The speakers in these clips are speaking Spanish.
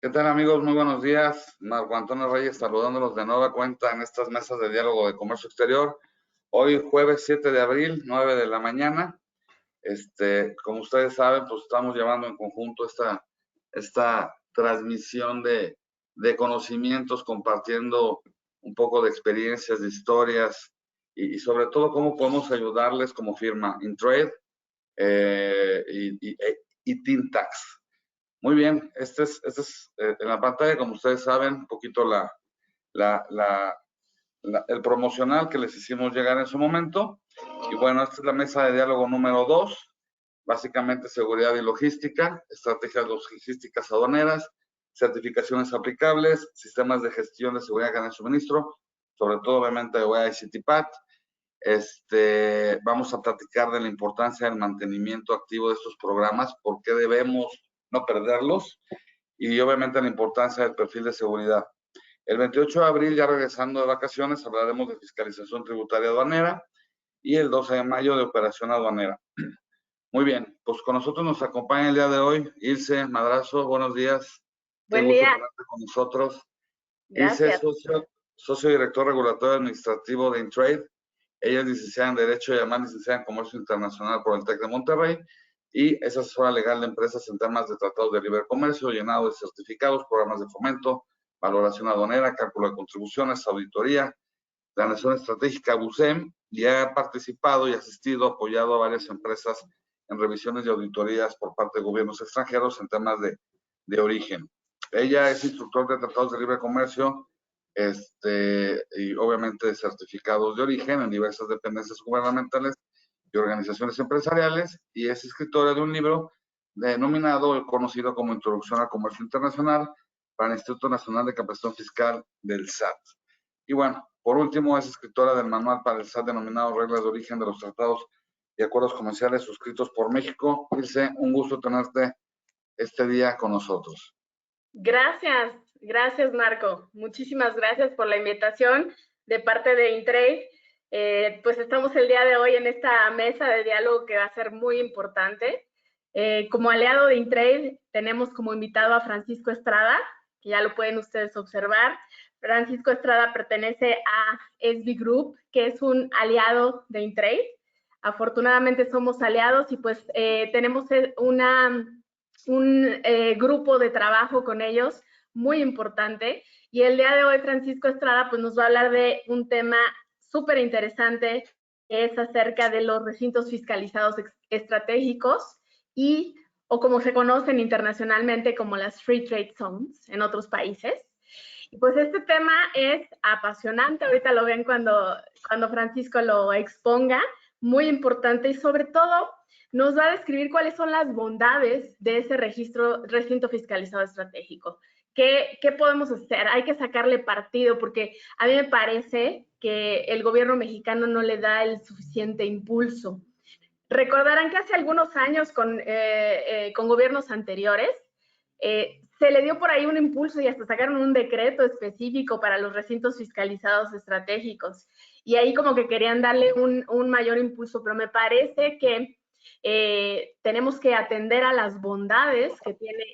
¿Qué tal, amigos? Muy buenos días. Marco Antonio Reyes saludándolos de nueva cuenta en estas mesas de diálogo de comercio exterior. Hoy jueves 7 de abril, 9 de la mañana. Como ustedes saben, pues estamos llevando en conjunto esta transmisión de conocimientos, compartiendo un poco de experiencias, de historias y sobre todo cómo podemos ayudarles como firma Intrade y Tintax. Muy bien, en la pantalla, como ustedes saben, un poquito el promocional que les hicimos llegar en su momento. Y bueno, esta es la mesa de diálogo número 2, básicamente seguridad y logística, estrategias logísticas aduaneras, certificaciones aplicables, sistemas de gestión de seguridad de suministro, sobre todo obviamente OEA y CITIPAT. Vamos a platicar de la importancia del mantenimiento activo de estos programas, por qué debemos no perderlos y obviamente la importancia del perfil de seguridad. El 28 de abril, ya regresando de vacaciones, hablaremos de fiscalización tributaria aduanera y el 12 de mayo de operación aduanera. Muy bien, pues con nosotros nos acompaña el día de hoy Ilse Madrazo. Buenos días. Qué Buen gusto día. tenerte con nosotros. Ilse Gracias. es socio director regulatorio administrativo de Intrade. Ella es licenciada en Derecho y además licenciada en Comercio Internacional por el TEC de Monterrey y es asesora legal de empresas en temas de tratados de libre comercio, llenado de certificados, programas de fomento, valoración aduanera, cálculo de contribuciones, auditoría, planeación estratégica, BUSEM, y ha participado y asistido, apoyado a varias empresas en revisiones y auditorías por parte de gobiernos extranjeros en temas de origen. Ella es instructor de tratados de libre comercio y obviamente de certificados de origen en diversas dependencias gubernamentales y organizaciones empresariales, y es escritora de un libro denominado, conocido como Introducción al Comercio Internacional para el Instituto Nacional de Capacitación Fiscal del SAT. Y bueno, por último, es escritora del manual para el SAT denominado Reglas de Origen de los Tratados y Acuerdos Comerciales suscritos por México. Ilse, un gusto tenerte este día con nosotros. Gracias Marco. Muchísimas gracias por la invitación de parte de Intrade. Pues estamos el día de hoy en esta mesa de diálogo que va a ser muy importante. Como aliado de Intrade tenemos como invitado a Francisco Estrada, que ya lo pueden ustedes observar. Francisco Estrada pertenece a SB Group, que es un aliado de Intrade. Afortunadamente somos aliados y pues tenemos un grupo de trabajo con ellos muy importante. Y el día de hoy Francisco Estrada pues nos va a hablar de un tema súper interesante, que es acerca de los recintos fiscalizados estratégicos o como se conocen internacionalmente como las Free Trade Zones en otros países. Y pues este tema es apasionante, ahorita lo ven cuando Francisco lo exponga, muy importante y sobre todo nos va a describir cuáles son las bondades de ese recinto fiscalizado estratégico. ¿Qué podemos hacer? Hay que sacarle partido porque a mí me parece que el gobierno mexicano no le da el suficiente impulso. Recordarán que hace algunos años con gobiernos anteriores se le dio por ahí un impulso y hasta sacaron un decreto específico para los recintos fiscalizados estratégicos. Y ahí como que querían darle un mayor impulso, pero me parece que tenemos que atender a las bondades que tiene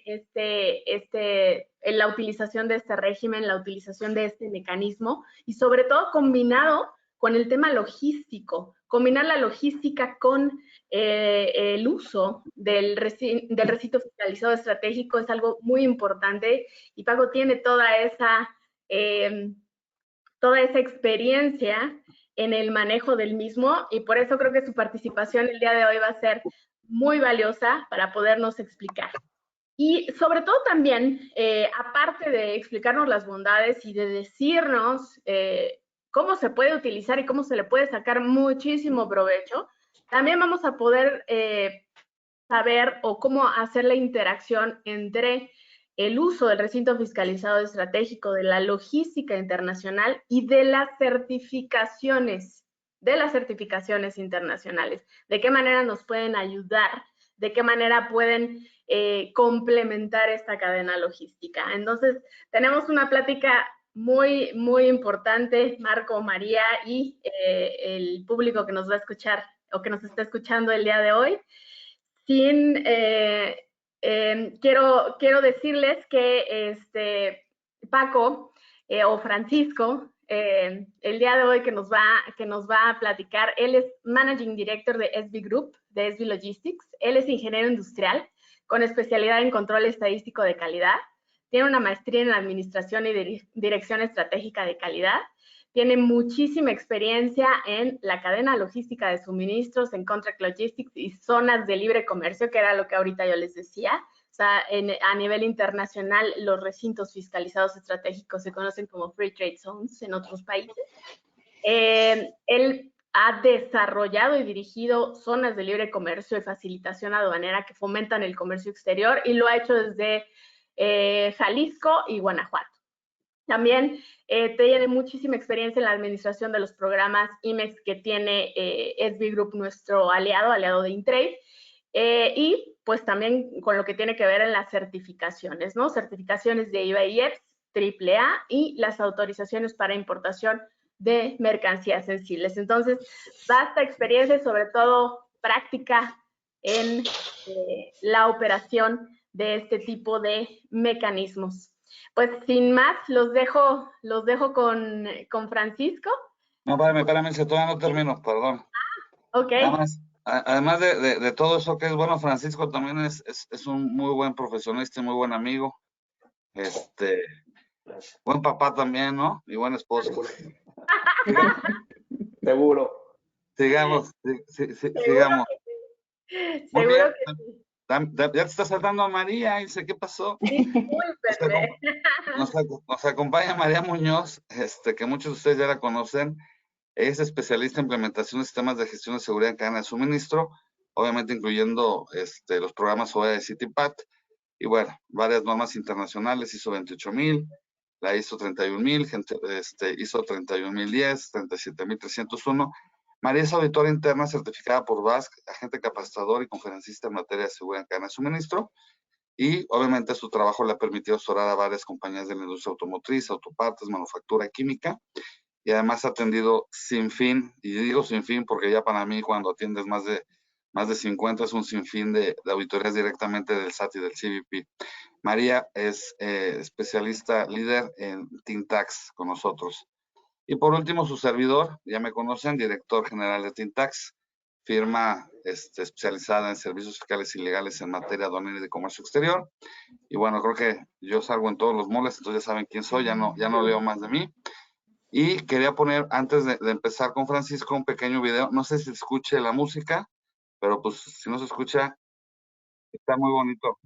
la utilización de este régimen, la utilización de este mecanismo y sobre todo combinado con el tema logístico, combinar la logística con el uso del recinto fiscalizado estratégico es algo muy importante y Paco tiene toda esa experiencia en el manejo del mismo y por eso creo que su participación el día de hoy va a ser muy valiosa para podernos explicar. Y sobre todo también, aparte de explicarnos las bondades y de decirnos cómo se puede utilizar y cómo se le puede sacar muchísimo provecho, también vamos a poder saber o cómo hacer la interacción entre el uso del recinto fiscalizado estratégico, de la logística internacional y de las certificaciones internacionales. De qué manera nos pueden ayudar, de qué manera pueden complementar esta cadena logística. Entonces, tenemos una plática muy, muy importante, Marco, María y el público que nos va a escuchar o que nos está escuchando el día de hoy. Sin quiero decirles que Paco o Francisco, el día de hoy que nos va a platicar, él es Managing Director de SB Group, de SB Logistics. Él es ingeniero industrial con especialidad en control estadístico de calidad. Tiene una maestría en administración y dirección estratégica de calidad. Tiene muchísima experiencia en la cadena logística de suministros, en contract logistics y zonas de libre comercio, que era lo que ahorita yo les decía. O sea, a nivel internacional, los recintos fiscalizados estratégicos se conocen como Free Trade Zones en otros países. Él ha desarrollado y dirigido zonas de libre comercio y facilitación aduanera que fomentan el comercio exterior y lo ha hecho desde Jalisco y Guanajuato. También tiene muchísima experiencia en la administración de los programas IMEX que tiene SB Group, nuestro aliado de Intrade, y pues también con lo que tiene que ver en las certificaciones, ¿no? Certificaciones de IVA y EPS, AAA y las autorizaciones para importación de mercancías sensibles. Entonces, vasta experiencia y sobre todo práctica en la operación de este tipo de mecanismos. Pues sin más, los dejo con Francisco. No, espérame, si todavía no termino, perdón. Ok. Nada más, además de todo eso que es bueno, Francisco también es un muy buen profesionista y muy buen amigo. Buen papá también, ¿no? Y buen esposo. Seguro. Sigamos, sigamos. Muy bien. Seguro que sí. Ya te está saltando a María, dice, ¿qué pasó? Discúlpenme. Nos acompaña María Muñoz, que muchos de ustedes ya la conocen. Es especialista en implementación de sistemas de gestión de seguridad en cadena de suministro, obviamente incluyendo los programas OEA de CityPath y bueno, varias normas internacionales, ISO 28000, la ISO 31000, ISO 31010, 37301. María es auditora interna certificada por BASC, agente capacitador y conferencista en materia de seguridad en cadena de suministro. Y obviamente su trabajo le ha permitido asesorar a varias compañías de la industria automotriz, autopartes, manufactura química. Y además ha atendido sin fin, y digo sin fin porque ya para mí cuando atiendes más de 50 es un sinfín de auditorías directamente del SAT y del CBP. María es especialista líder en Tintax con nosotros. Y por último, su servidor, ya me conocen, director general de Tintax, firma especializada en servicios fiscales y legales en materia aduanera y de comercio exterior. Y bueno, creo que yo salgo en todos los moles, entonces ya saben quién soy, ya no leo más de mí. Y quería poner, antes de empezar con Francisco, un pequeño video. No sé si se escuche la música, pero pues si no se escucha, está muy bonito.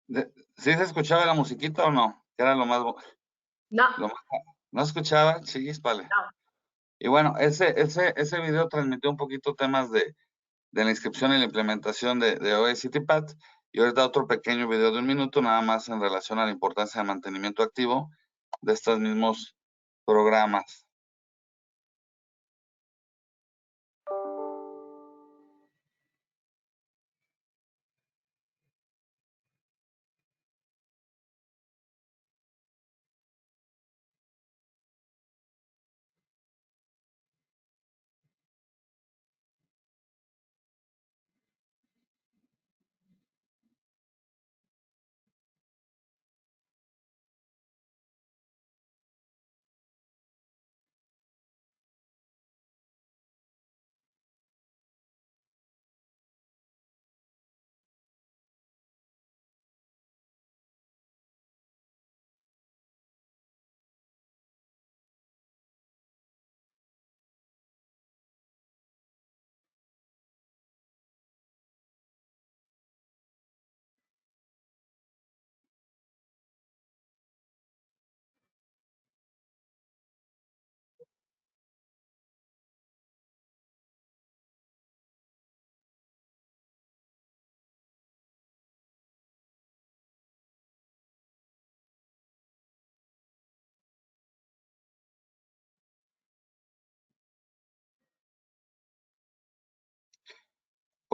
¿Sí se escuchaba la musiquita o no? Que era lo más... No. ¿No escuchaba? Sí, vale. No. Y bueno, ese video transmitió un poquito temas de la inscripción y la implementación de OE CityPath. Y ahorita otro pequeño video de 1 minuto, nada más en relación a la importancia del mantenimiento activo de estos mismos programas.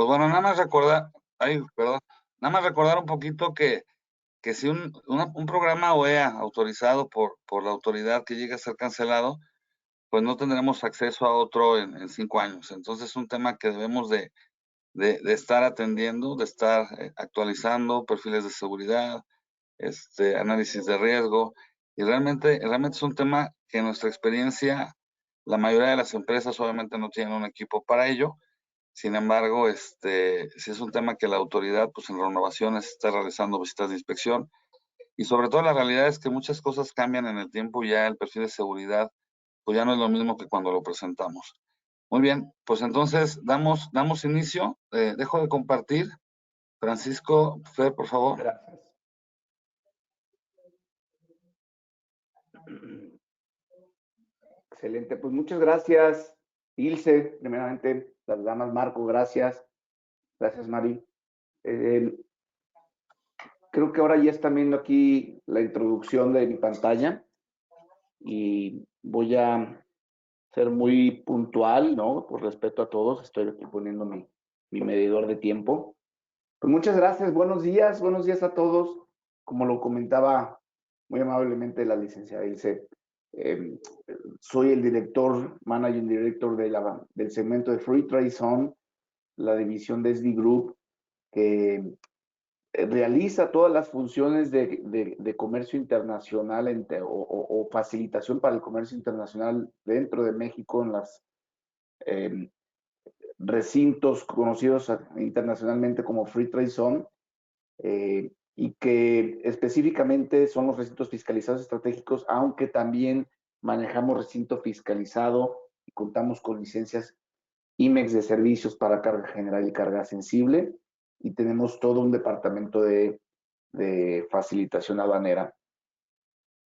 Pues bueno, nada más recordar, nada más recordar un poquito que si un programa OEA autorizado por la autoridad que llegue a ser cancelado, pues no tendremos acceso a otro en 5 años. Entonces es un tema que debemos de estar atendiendo, de estar actualizando perfiles de seguridad, análisis de riesgo, y realmente es un tema que en nuestra experiencia la mayoría de las empresas obviamente no tienen un equipo para ello. Sin embargo, sí es un tema que la autoridad, pues en renovaciones está realizando visitas de inspección, y sobre todo la realidad es que muchas cosas cambian en el tiempo y ya el perfil de seguridad pues ya no es lo mismo que cuando lo presentamos. Muy bien, pues entonces damos inicio. Dejo de compartir. Francisco, Fer, por favor. Gracias. Excelente, pues muchas gracias, Ilse, primeramente, las damas, Marco, gracias. Gracias, Mari. Creo que ahora ya están viendo aquí la introducción de mi pantalla y voy a ser muy puntual, ¿no? Por respeto a todos, estoy aquí poniendo mi medidor de tiempo. Pues muchas gracias, buenos días a todos. Como lo comentaba muy amablemente la licenciada Ilse, soy el director, managing director del segmento de Free Trade Zone, la división de SD Group, que realiza todas las funciones de comercio internacional o facilitación para el comercio internacional dentro de México en los recintos conocidos internacionalmente como Free Trade Zone, y que específicamente son los recintos fiscalizados estratégicos, aunque también manejamos recinto fiscalizado y contamos con licencias IMEX de servicios para carga general y carga sensible, y tenemos todo un departamento de facilitación aduanera.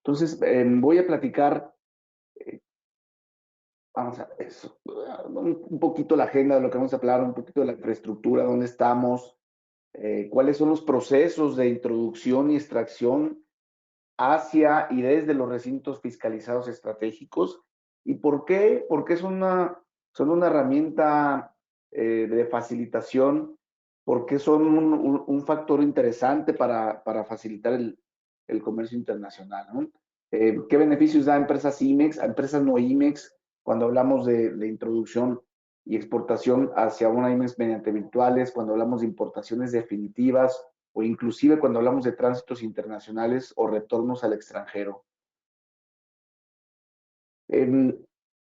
Entonces, voy a platicar, vamos a eso, un poquito la agenda de lo que vamos a hablar, un poquito de la infraestructura, dónde estamos, cuáles son los procesos de introducción y extracción hacia y desde los recintos fiscalizados estratégicos, y por qué, porque son una herramienta de facilitación, porque son un factor interesante para facilitar el comercio internacional, ¿no? ¿Qué beneficios da a empresas IMEX, a empresas no IMEX, cuando hablamos de introducción y exportación hacia una IMEX mediante virtuales, cuando hablamos de importaciones definitivas, o inclusive cuando hablamos de tránsitos internacionales o retornos al extranjero?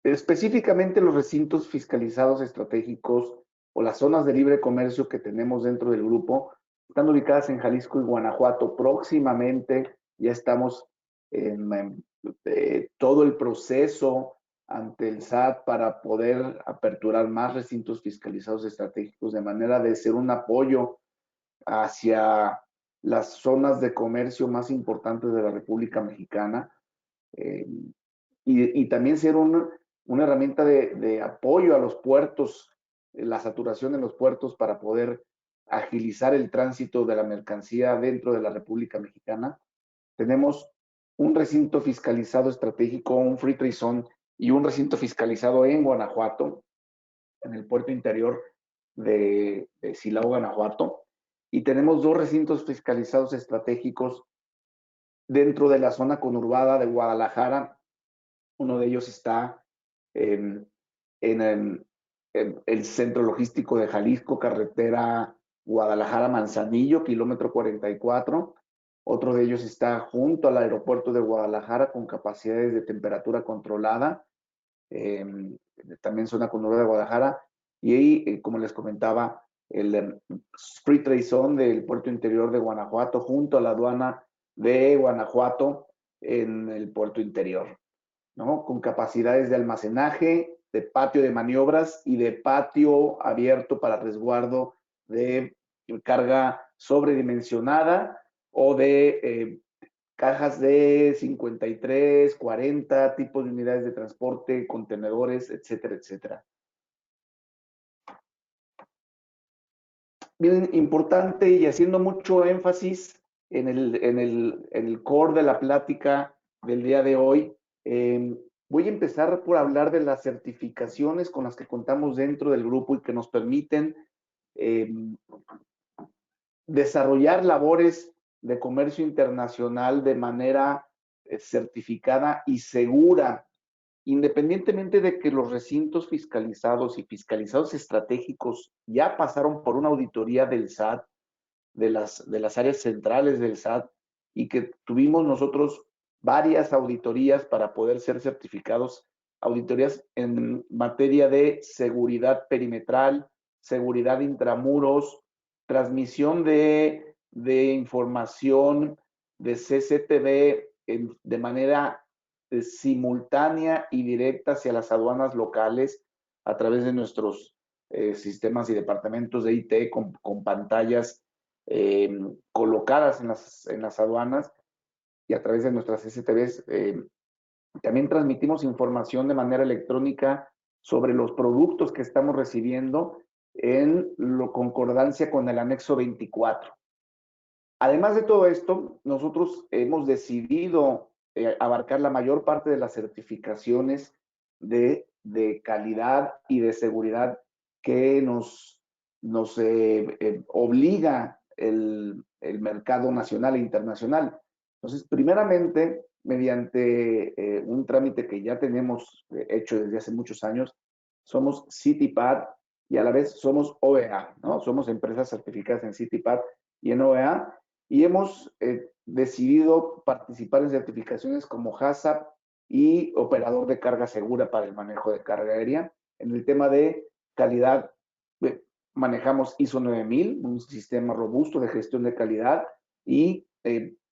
Específicamente los recintos fiscalizados estratégicos o las zonas de libre comercio que tenemos dentro del grupo están ubicadas en Jalisco y Guanajuato. Próximamente ya estamos en todo el proceso ante el SAT para poder aperturar más recintos fiscalizados estratégicos de manera de ser un apoyo hacia las zonas de comercio más importantes de la República Mexicana, y también ser una herramienta de apoyo a los puertos, la saturación en los puertos para poder agilizar el tránsito de la mercancía dentro de la República Mexicana. Tenemos un recinto fiscalizado estratégico, un Free Trade Zone, y un recinto fiscalizado en Guanajuato, en el puerto interior de Silao, Guanajuato. Y tenemos dos recintos fiscalizados estratégicos dentro de la zona conurbada de Guadalajara. Uno de ellos está en el centro logístico de Jalisco, carretera Guadalajara-Manzanillo, kilómetro 44. Otro de ellos está junto al aeropuerto de Guadalajara con capacidades de temperatura controlada, también zona conurbada de Guadalajara. Y ahí, como les comentaba, el Free Trade Zone del puerto interior de Guanajuato, junto a la aduana de Guanajuato en el puerto interior, ¿no? Con capacidades de almacenaje, de patio de maniobras y de patio abierto para resguardo de carga sobredimensionada o de cajas de 53, 40 tipos de unidades de transporte, contenedores, etcétera, etcétera. Bien importante y haciendo mucho énfasis en el core de la plática del día de hoy, voy a empezar por hablar de las certificaciones con las que contamos dentro del grupo y que nos permiten desarrollar labores de comercio internacional de manera certificada y segura, independientemente de que los recintos fiscalizados y fiscalizados estratégicos ya pasaron por una auditoría del SAT, de las áreas centrales del SAT, y que tuvimos nosotros varias auditorías para poder ser certificados, auditorías en materia de seguridad perimetral, seguridad intramuros, transmisión de información de CCTV de manera simultánea y directa hacia las aduanas locales a través de nuestros sistemas y departamentos de IT con pantallas colocadas en las aduanas y a través de nuestras CCTVs. También transmitimos información de manera electrónica sobre los productos que estamos recibiendo en concordancia con el anexo 24. Además de todo esto, nosotros hemos decidido abarcar la mayor parte de las certificaciones de calidad y de seguridad que nos obliga el mercado nacional e internacional. Entonces, primeramente, mediante un trámite que ya tenemos hecho desde hace muchos años, somos CITIPAD y a la vez somos OEA, ¿no? Somos empresas certificadas en CITIPAD y en OEA, y hemos decidido participar en certificaciones como HACCP y operador de carga segura para el manejo de carga aérea. En el tema de calidad, manejamos ISO 9000, un sistema robusto de gestión de calidad, y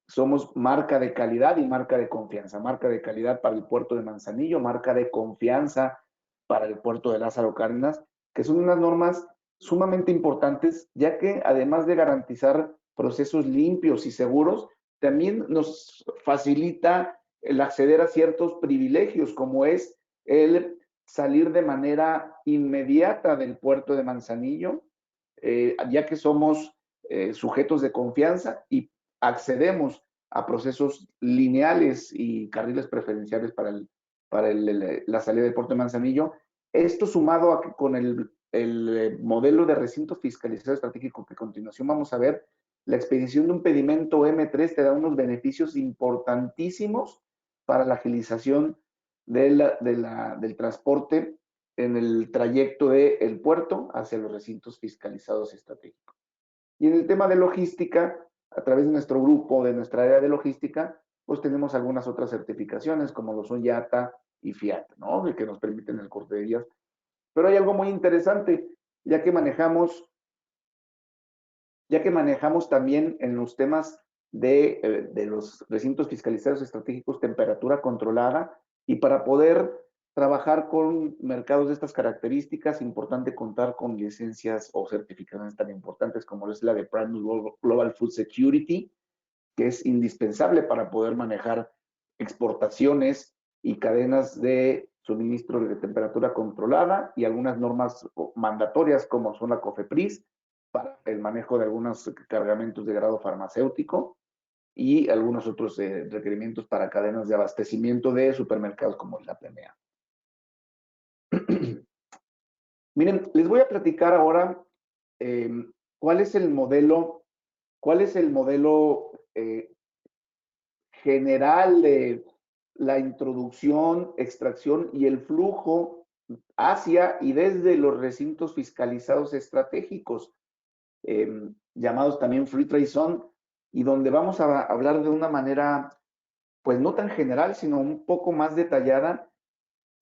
somos marca de calidad y marca de confianza. Marca de calidad para el puerto de Manzanillo, marca de confianza para el puerto de Lázaro Cárdenas, que son unas normas sumamente importantes, ya que además de garantizar procesos limpios y seguros, también nos facilita el acceder a ciertos privilegios, como es el salir de manera inmediata del puerto de Manzanillo, ya que somos sujetos de confianza y accedemos a procesos lineales y carriles preferenciales para la salida del puerto de Manzanillo. Esto sumado a que con el modelo de recinto fiscalizado estratégico que a continuación vamos a ver, la expedición de un pedimento M3 te da unos beneficios importantísimos para la agilización del transporte en el trayecto del puerto hacia los recintos fiscalizados estratégicos. Y en el tema de logística, a través de nuestro grupo, de nuestra área de logística, pues tenemos algunas otras certificaciones, como lo son IATA y FIAT, ¿no? Que nos permiten el corte de días. Pero hay algo muy interesante, ya que manejamos también en los temas de los recintos fiscalizados estratégicos temperatura controlada, y para poder trabajar con mercados de estas características, es importante contar con licencias o certificaciones tan importantes como es la de Prime Global Food Security, que es indispensable para poder manejar exportaciones y cadenas de suministro de temperatura controlada, y algunas normas mandatorias como son la COFEPRIS para el manejo de algunos cargamentos de grado farmacéutico y algunos otros requerimientos para cadenas de abastecimiento de supermercados como la PMA. Miren, les voy a platicar ahora cuál es el modelo general de la introducción, extracción y el flujo hacia y desde los recintos fiscalizados estratégicos, llamados también Free Trade Zone, y donde vamos a hablar de una manera, pues no tan general, sino un poco más detallada,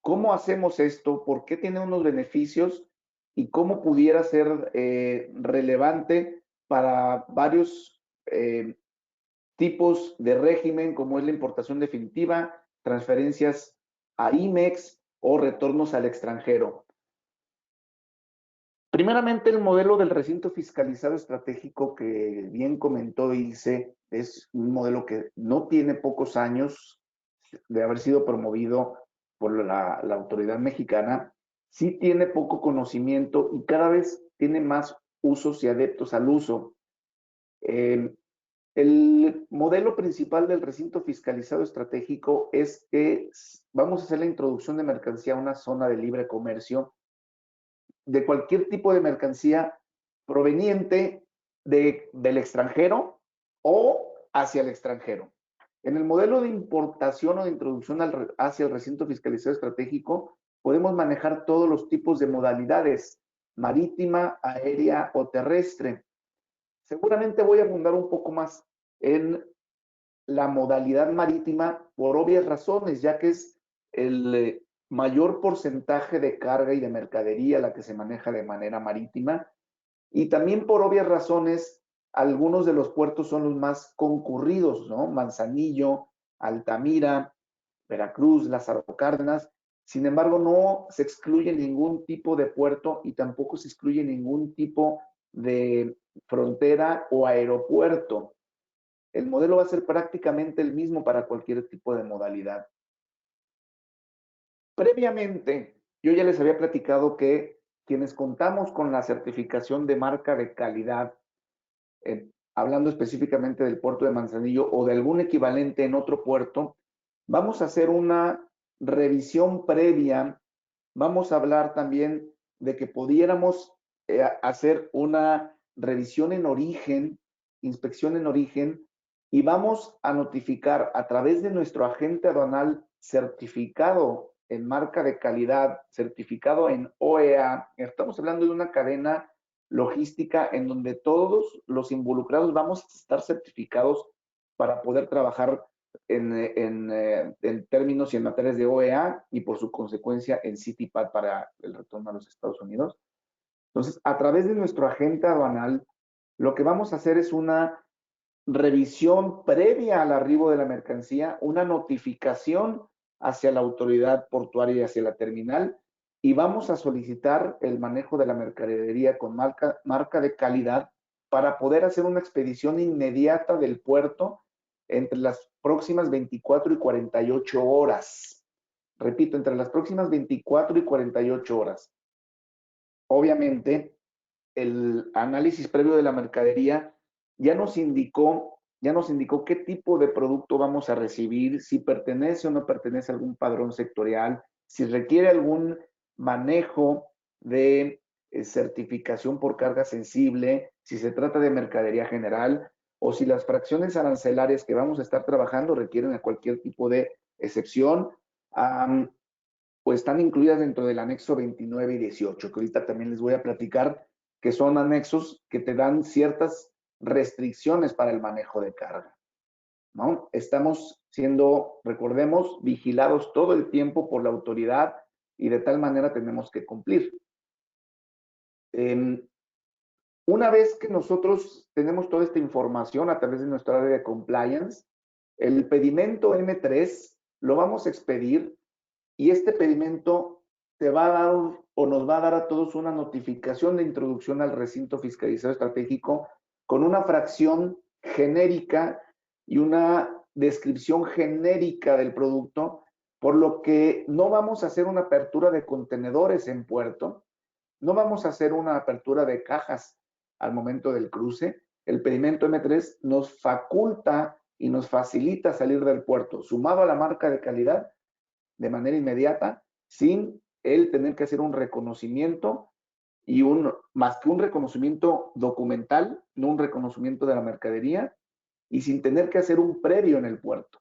cómo hacemos esto, por qué tiene unos beneficios y cómo pudiera ser relevante para varios tipos de régimen, como es la importación definitiva, transferencias a IMEX o retornos al extranjero. Primeramente, el modelo del recinto fiscalizado estratégico que bien comentó Ilse es un modelo que no tiene pocos años de haber sido promovido por la autoridad mexicana. Sí tiene poco conocimiento y cada vez tiene más usos y adeptos al uso. El modelo principal del recinto fiscalizado estratégico es que vamos a hacer la introducción de mercancía a una zona de libre comercio, de cualquier tipo de mercancía proveniente del extranjero o hacia el extranjero. En el modelo de importación o de introducción hacia el recinto fiscalizado estratégico, podemos manejar todos los tipos de modalidades, marítima, aérea o terrestre. Seguramente voy a abundar un poco más en la modalidad marítima por obvias razones, ya que es el mayor porcentaje de carga y de mercadería la que se maneja de manera marítima, y también por obvias razones, algunos de los puertos son los más concurridos, ¿no? Manzanillo, Altamira, Veracruz, Lázaro Cárdenas. Sin embargo, no se excluye ningún tipo de puerto y tampoco se excluye ningún tipo de frontera o aeropuerto. El modelo va a ser prácticamente el mismo para cualquier tipo de modalidad. Previamente, yo ya les había platicado que quienes contamos con la certificación de marca de calidad, hablando específicamente del puerto de Manzanillo o de algún equivalente en otro puerto, vamos a hacer una revisión previa. Vamos a hablar también de que pudiéramos hacer una revisión en origen, inspección en origen, y vamos a notificar a través de nuestro agente aduanal certificado en marca de calidad, certificado en OEA. Estamos hablando de una cadena logística en donde todos los involucrados vamos a estar certificados para poder trabajar en términos y en materias de OEA y por su consecuencia en CITIPAD para el retorno a los Estados Unidos. Entonces, a través de nuestro agente aduanal, lo que vamos a hacer es una revisión previa al arribo de la mercancía, una notificación hacia la autoridad portuaria y hacia la terminal, y vamos a solicitar el manejo de la mercadería con marca de calidad para poder hacer una expedición inmediata del puerto entre las próximas 24 y 48 horas. Repito, entre las próximas 24 y 48 horas. Obviamente, el análisis previo de la mercadería ya nos indicó qué tipo de producto vamos a recibir, si pertenece o no pertenece a algún padrón sectorial, si requiere algún manejo de certificación por carga sensible, si se trata de mercadería general o si las fracciones arancelarias que vamos a estar trabajando requieren a cualquier tipo de excepción, pues están incluidas dentro del anexo 29 y 18, que ahorita también les voy a platicar, que son anexos que te dan ciertas restricciones para el manejo de carga, ¿no? Estamos siendo, recordemos, vigilados todo el tiempo por la autoridad y de tal manera tenemos que cumplir. Una vez que nosotros tenemos toda esta información a través de nuestra área de compliance, el pedimento M3 lo vamos a expedir y este pedimento te va a dar o nos va a dar a todos una notificación de introducción al recinto fiscalizado estratégico con una fracción genérica y una descripción genérica del producto, por lo que no vamos a hacer una apertura de contenedores en puerto, no vamos a hacer una apertura de cajas al momento del cruce. El pedimento M3 nos faculta y nos facilita salir del puerto, sumado a la marca de calidad, de manera inmediata, sin él tener que hacer un reconocimiento y más que un reconocimiento documental, no un reconocimiento de la mercadería, y sin tener que hacer un previo en el puerto.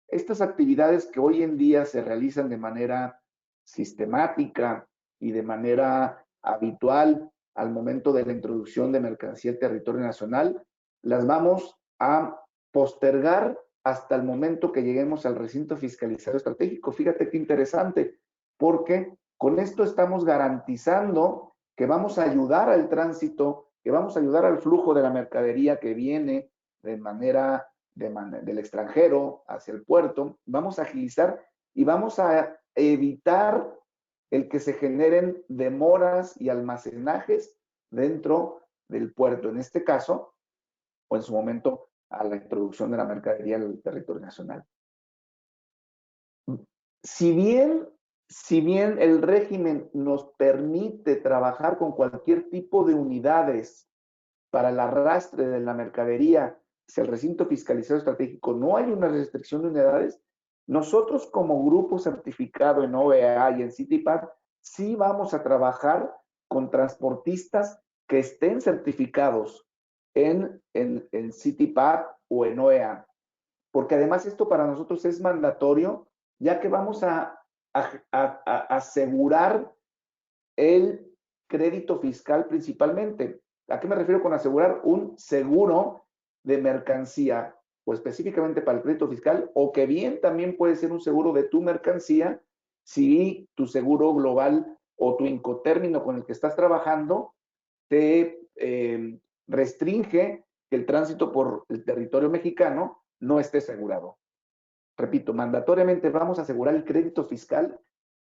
Estas actividades que hoy en día se realizan de manera sistemática y de manera habitual al momento de la introducción de mercancía al territorio nacional, las vamos a postergar hasta el momento que lleguemos al recinto fiscalizado estratégico. Fíjate qué interesante, porque con esto estamos garantizando que vamos a ayudar al tránsito, que vamos a ayudar al flujo de la mercadería que viene de manera del extranjero hacia el puerto, vamos a agilizar y vamos a evitar el que se generen demoras y almacenajes dentro del puerto, en este caso, o en su momento, a la introducción de la mercadería al territorio nacional. Si bien el régimen nos permite trabajar con cualquier tipo de unidades para el arrastre de la mercadería hacia el recinto fiscalizado estratégico, no hay una restricción de unidades, nosotros como grupo certificado en OEA y en CITIPAD, sí vamos a trabajar con transportistas que estén certificados en CITIPAT o en OEA, porque además esto para nosotros es mandatorio, ya que vamos a asegurar el crédito fiscal principalmente. ¿A qué me refiero con asegurar? Un seguro de mercancía, o específicamente para el crédito fiscal, o que bien también puede ser un seguro de tu mercancía si tu seguro global o tu Incotermino con el que estás trabajando te restringe que el tránsito por el territorio mexicano no esté asegurado. Repito, mandatoriamente vamos a asegurar el crédito fiscal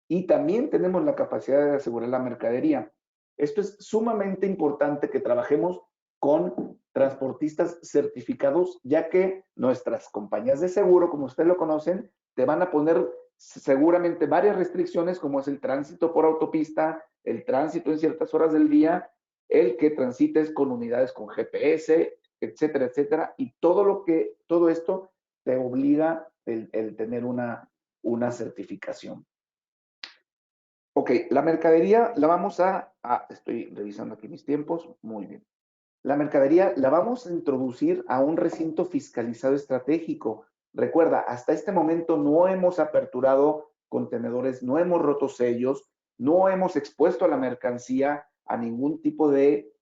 y también tenemos la capacidad de asegurar la mercadería. Esto es sumamente importante que trabajemos con transportistas certificados, ya que nuestras compañías de seguro, como ustedes lo conocen, te van a poner seguramente varias restricciones, como es el tránsito por autopista, el tránsito en ciertas horas del día, el que transites con unidades con GPS, etcétera, etcétera, y todo esto te obliga el tener una certificación. Ok, la mercadería la vamos estoy revisando aquí mis tiempos, muy bien. La mercadería la vamos a introducir a un recinto fiscalizado estratégico. Recuerda, hasta este momento no hemos aperturado contenedores, no hemos roto sellos, no hemos expuesto a la mercancía a ningún tipo de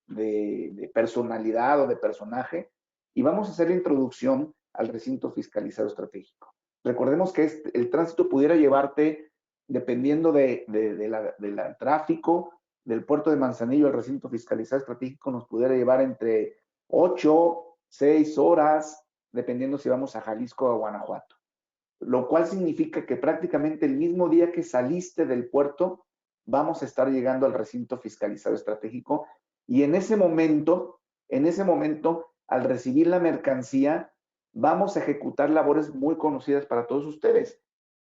personalidad o de personaje, y vamos a hacer la introducción al recinto fiscalizado estratégico. Recordemos que el tránsito pudiera llevarte, dependiendo del tráfico, del puerto de Manzanillo al recinto fiscalizado estratégico, nos pudiera llevar entre 8, 6 horas, dependiendo si vamos a Jalisco o a Guanajuato. Lo cual significa que prácticamente el mismo día que saliste del puerto, vamos a estar llegando al recinto fiscalizado estratégico, y en ese momento, al recibir la mercancía, vamos a ejecutar labores muy conocidas para todos ustedes.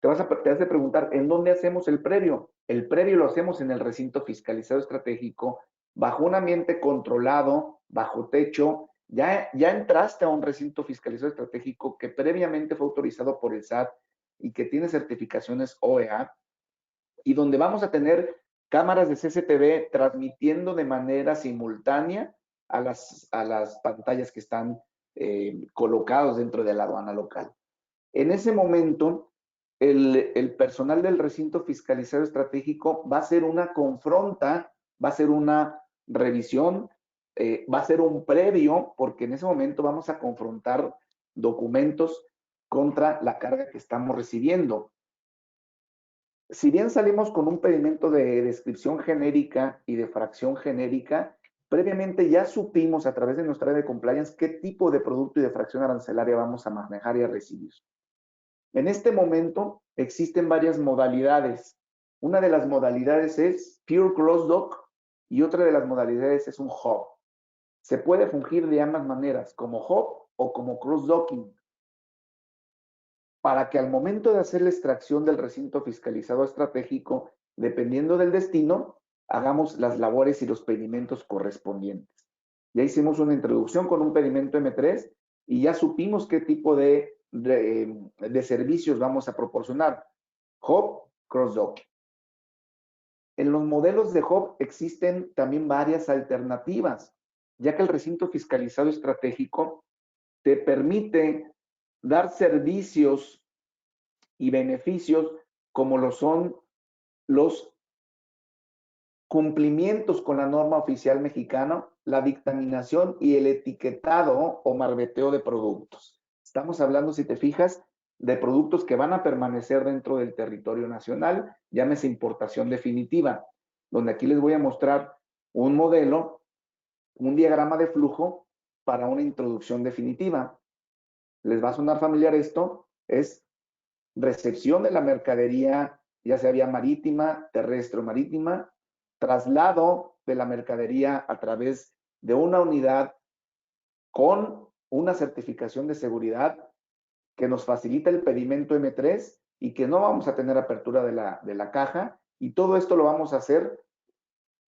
Te vas a preguntar, ¿en dónde hacemos el previo? El previo lo hacemos en el recinto fiscalizado estratégico, bajo un ambiente controlado, bajo techo. Ya entraste a un recinto fiscalizado estratégico que previamente fue autorizado por el SAT y que tiene certificaciones OEA, y donde vamos a tener cámaras de CCTV transmitiendo de manera simultánea a las pantallas que están colocados dentro de la aduana local. En ese momento, el personal del recinto fiscalizado estratégico va a hacer una confronta, va a hacer una revisión, va a hacer un previo, porque en ese momento vamos a confrontar documentos contra la carga que estamos recibiendo. Si bien salimos con un pedimento de descripción genérica y de fracción genérica, previamente ya supimos a través de nuestra área de compliance qué tipo de producto y de fracción arancelaria vamos a manejar y a recibir. En este momento existen varias modalidades. Una de las modalidades es Pure Cross Dock y otra de las modalidades es un hub. Se puede fungir de ambas maneras, como hub o como cross docking, para que al momento de hacer la extracción del recinto fiscalizado estratégico, dependiendo del destino, hagamos las labores y los pedimentos correspondientes. Ya hicimos una introducción con un pedimento M3 y ya supimos qué tipo de servicios vamos a proporcionar. Hub, cross-dock. En los modelos de hub existen también varias alternativas, ya que el recinto fiscalizado estratégico te permite dar servicios y beneficios como lo son los cumplimientos con la norma oficial mexicana, la dictaminación y el etiquetado o marbeteo de productos. Estamos hablando, si te fijas, de productos que van a permanecer dentro del territorio nacional, llámese importación definitiva, donde aquí les voy a mostrar un modelo, un diagrama de flujo para una introducción definitiva. ¿Les va a sonar familiar esto? Es recepción de la mercadería, ya sea vía marítima, terrestre o marítima, traslado de la mercadería a través de una unidad con una certificación de seguridad que nos facilita el pedimento M3 y que no vamos a tener apertura de la caja, y todo esto lo vamos a hacer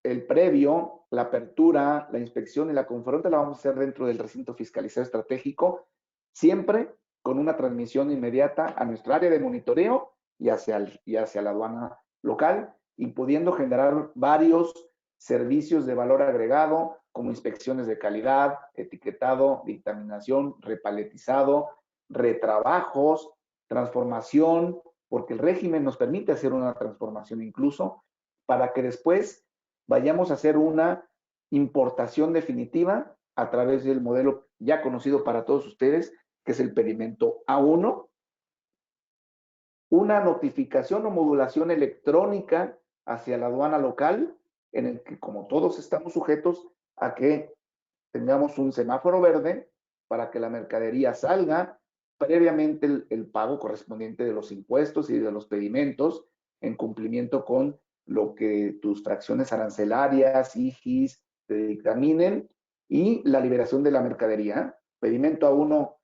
el previo, la apertura, la inspección y la confronta la vamos a hacer dentro del recinto fiscalizado estratégico, siempre con una transmisión inmediata a nuestra área de monitoreo y hacia la aduana local, y pudiendo generar varios servicios de valor agregado, como inspecciones de calidad, etiquetado, dictaminación, repaletizado, retrabajos, transformación, porque el régimen nos permite hacer una transformación incluso, para que después vayamos a hacer una importación definitiva a través del modelo ya conocido para todos ustedes, que es el pedimento A1, una notificación o modulación electrónica hacia la aduana local, en el que como todos estamos sujetos a que tengamos un semáforo verde para que la mercadería salga, previamente el pago correspondiente de los impuestos y de los pedimentos en cumplimiento con lo que tus fracciones arancelarias, IGIS, te dictaminen, y la liberación de la mercadería. Pedimento A1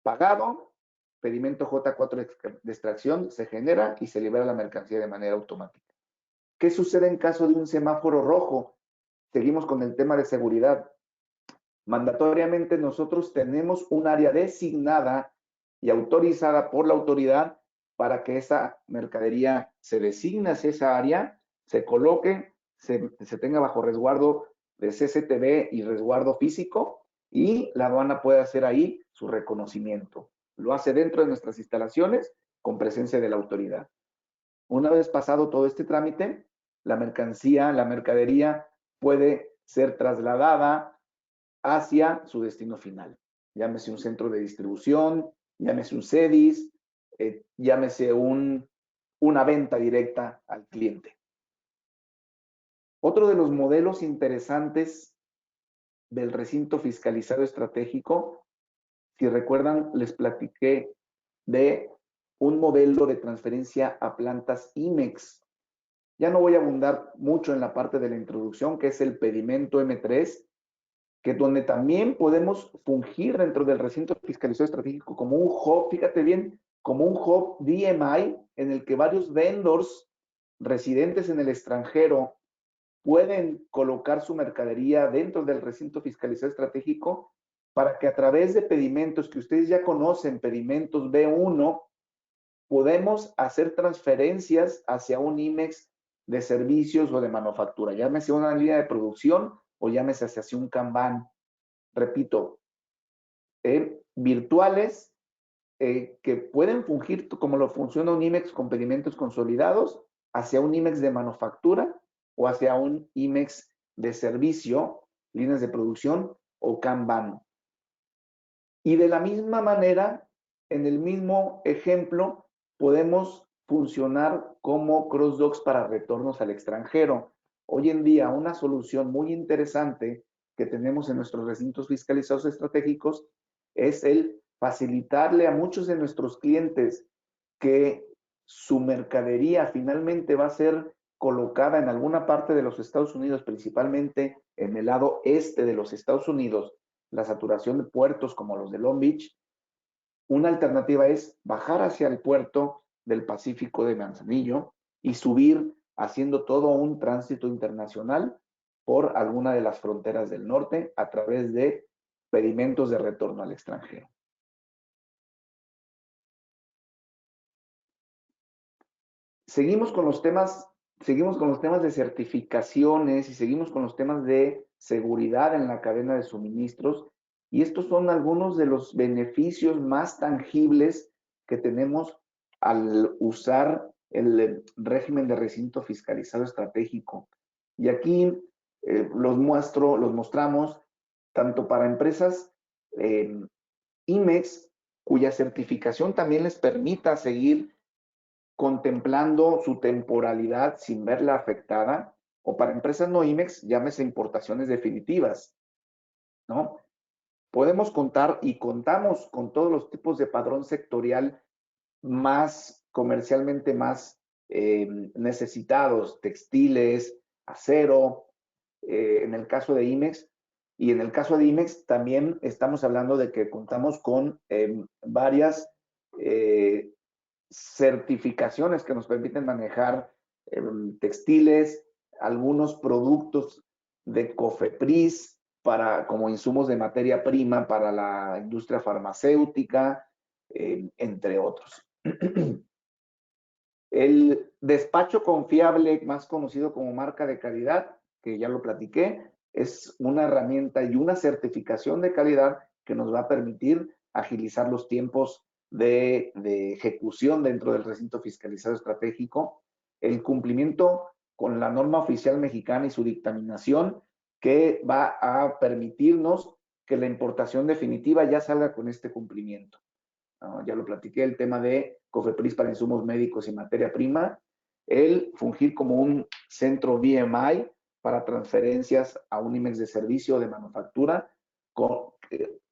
pagado, pedimento J4 de extracción se genera y se libera la mercancía de manera automática. ¿Qué sucede en caso de un semáforo rojo? Seguimos con el tema de seguridad. Mandatoriamente nosotros tenemos un área designada y autorizada por la autoridad para que esa mercadería se designe hacia esa área, se coloque, se tenga bajo resguardo de CCTV y resguardo físico, y la aduana puede hacer ahí su reconocimiento. Lo hace dentro de nuestras instalaciones con presencia de la autoridad. Una vez pasado todo este trámite, la mercadería puede ser trasladada hacia su destino final. Llámese un centro de distribución, llámese un CEDIS, llámese una venta directa al cliente. Otro de los modelos interesantes del recinto fiscalizado estratégico, si recuerdan, les platiqué de un modelo de transferencia a plantas IMEX. Ya no voy a abundar mucho en la parte de la introducción, que es el pedimento M3, que donde también podemos fungir dentro del recinto fiscalizado estratégico como un hub, fíjate bien, como un hub DMI, en el que varios vendors residentes en el extranjero pueden colocar su mercadería dentro del recinto fiscalizado estratégico, para que a través de pedimentos que ustedes ya conocen, pedimentos B1, podemos hacer transferencias hacia un IMEX de servicios o de manufactura, llámese una línea de producción o llámese hacia un Kanban. Repito, virtuales que pueden fungir como lo funciona un IMEX con pedimentos consolidados hacia un IMEX de manufactura o hacia un IMEX de servicio, líneas de producción o Kanban. Y de la misma manera, en el mismo ejemplo, podemos funcionar como cross-docks para retornos al extranjero. Hoy en día, una solución muy interesante que tenemos en nuestros recintos fiscalizados estratégicos es el facilitarle a muchos de nuestros clientes que su mercadería finalmente va a ser colocada en alguna parte de los Estados Unidos, principalmente en el lado este de los Estados Unidos, la saturación de puertos como los de Long Beach. Una alternativa es bajar hacia el puerto del Pacífico de Manzanillo y subir haciendo todo un tránsito internacional por alguna de las fronteras del norte a través de pedimentos de retorno al extranjero. Seguimos con los temas de certificaciones y seguimos con los temas de seguridad en la cadena de suministros, y estos son algunos de los beneficios más tangibles que tenemos al usar el régimen de recinto fiscalizado estratégico. Y aquí los mostramos tanto para empresas IMEX, cuya certificación también les permita seguir contemplando su temporalidad sin verla afectada, o para empresas no IMEX, llámese importaciones definitivas, ¿no? Podemos contar y contamos con todos los tipos de padrón sectorial más comercialmente más necesitados, textiles, acero, en el caso de IMEX. Y en el caso de IMEX también estamos hablando de que contamos con varias certificaciones que nos permiten manejar textiles, algunos productos de COFEPRIS como insumos de materia prima para la industria farmacéutica, entre otros. El despacho confiable, más conocido como marca de calidad, que ya lo platiqué, es una herramienta y una certificación de calidad que nos va a permitir agilizar los tiempos de ejecución dentro del recinto fiscalizado estratégico, el cumplimiento con la norma oficial mexicana y su dictaminación, que va a permitirnos que la importación definitiva ya salga con este cumplimiento. Ya lo platiqué, el tema de COFEPRIS para insumos médicos y materia prima, el fungir como un centro BMI para transferencias a un IMEX de servicio de manufactura,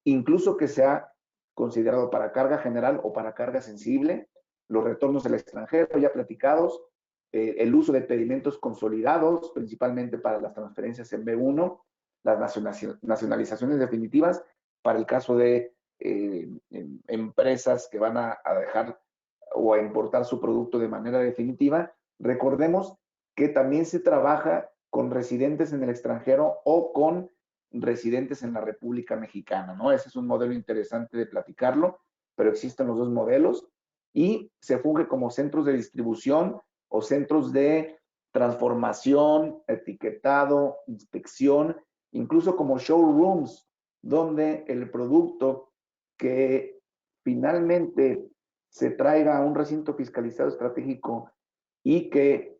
incluso que sea considerado para carga general o para carga sensible, los retornos del extranjero ya platicados, el uso de pedimentos consolidados, principalmente para las transferencias en B1, las nacionalizaciones definitivas, para el caso de empresas que van a dejar o a importar su producto de manera definitiva. Recordemos que también se trabaja con residentes en el extranjero o con residentes en la República Mexicana, ¿no? Ese es un modelo interesante de platicarlo, pero existen los dos modelos y se funge como centros de distribución o centros de transformación, etiquetado, inspección, incluso como showrooms, donde el producto que finalmente se traiga a un recinto fiscalizado estratégico y que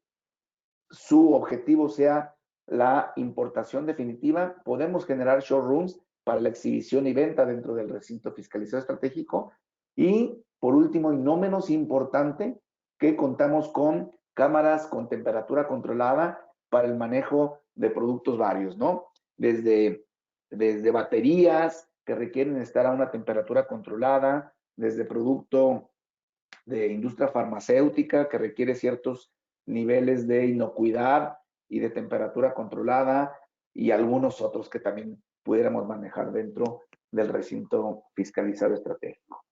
su objetivo sea la importación definitiva, podemos generar showrooms para la exhibición y venta dentro del recinto fiscalizado estratégico. Y por último, y no menos importante, que contamos con cámaras con temperatura controlada para el manejo de productos varios, ¿no? Desde baterías que requieren estar a una temperatura controlada, desde producto de industria farmacéutica que requiere ciertos niveles de inocuidad y de temperatura controlada, y algunos otros que también pudiéramos manejar dentro del recinto fiscalizado estratégico.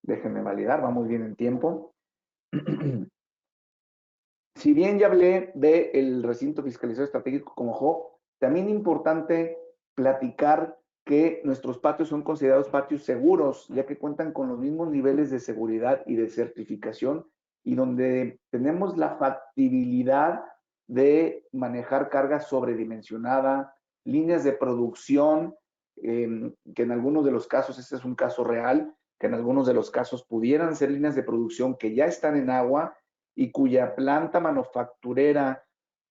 Déjenme validar, vamos bien en tiempo. Si bien ya hablé del recinto fiscalizado estratégico como HOF, también es importante platicar que nuestros patios son considerados patios seguros, ya que cuentan con los mismos niveles de seguridad y de certificación, y donde tenemos la factibilidad de manejar carga sobredimensionada, líneas de producción, que en algunos de los casos, este es un caso real, que en algunos de los casos pudieran ser líneas de producción que ya están en agua y cuya planta manufacturera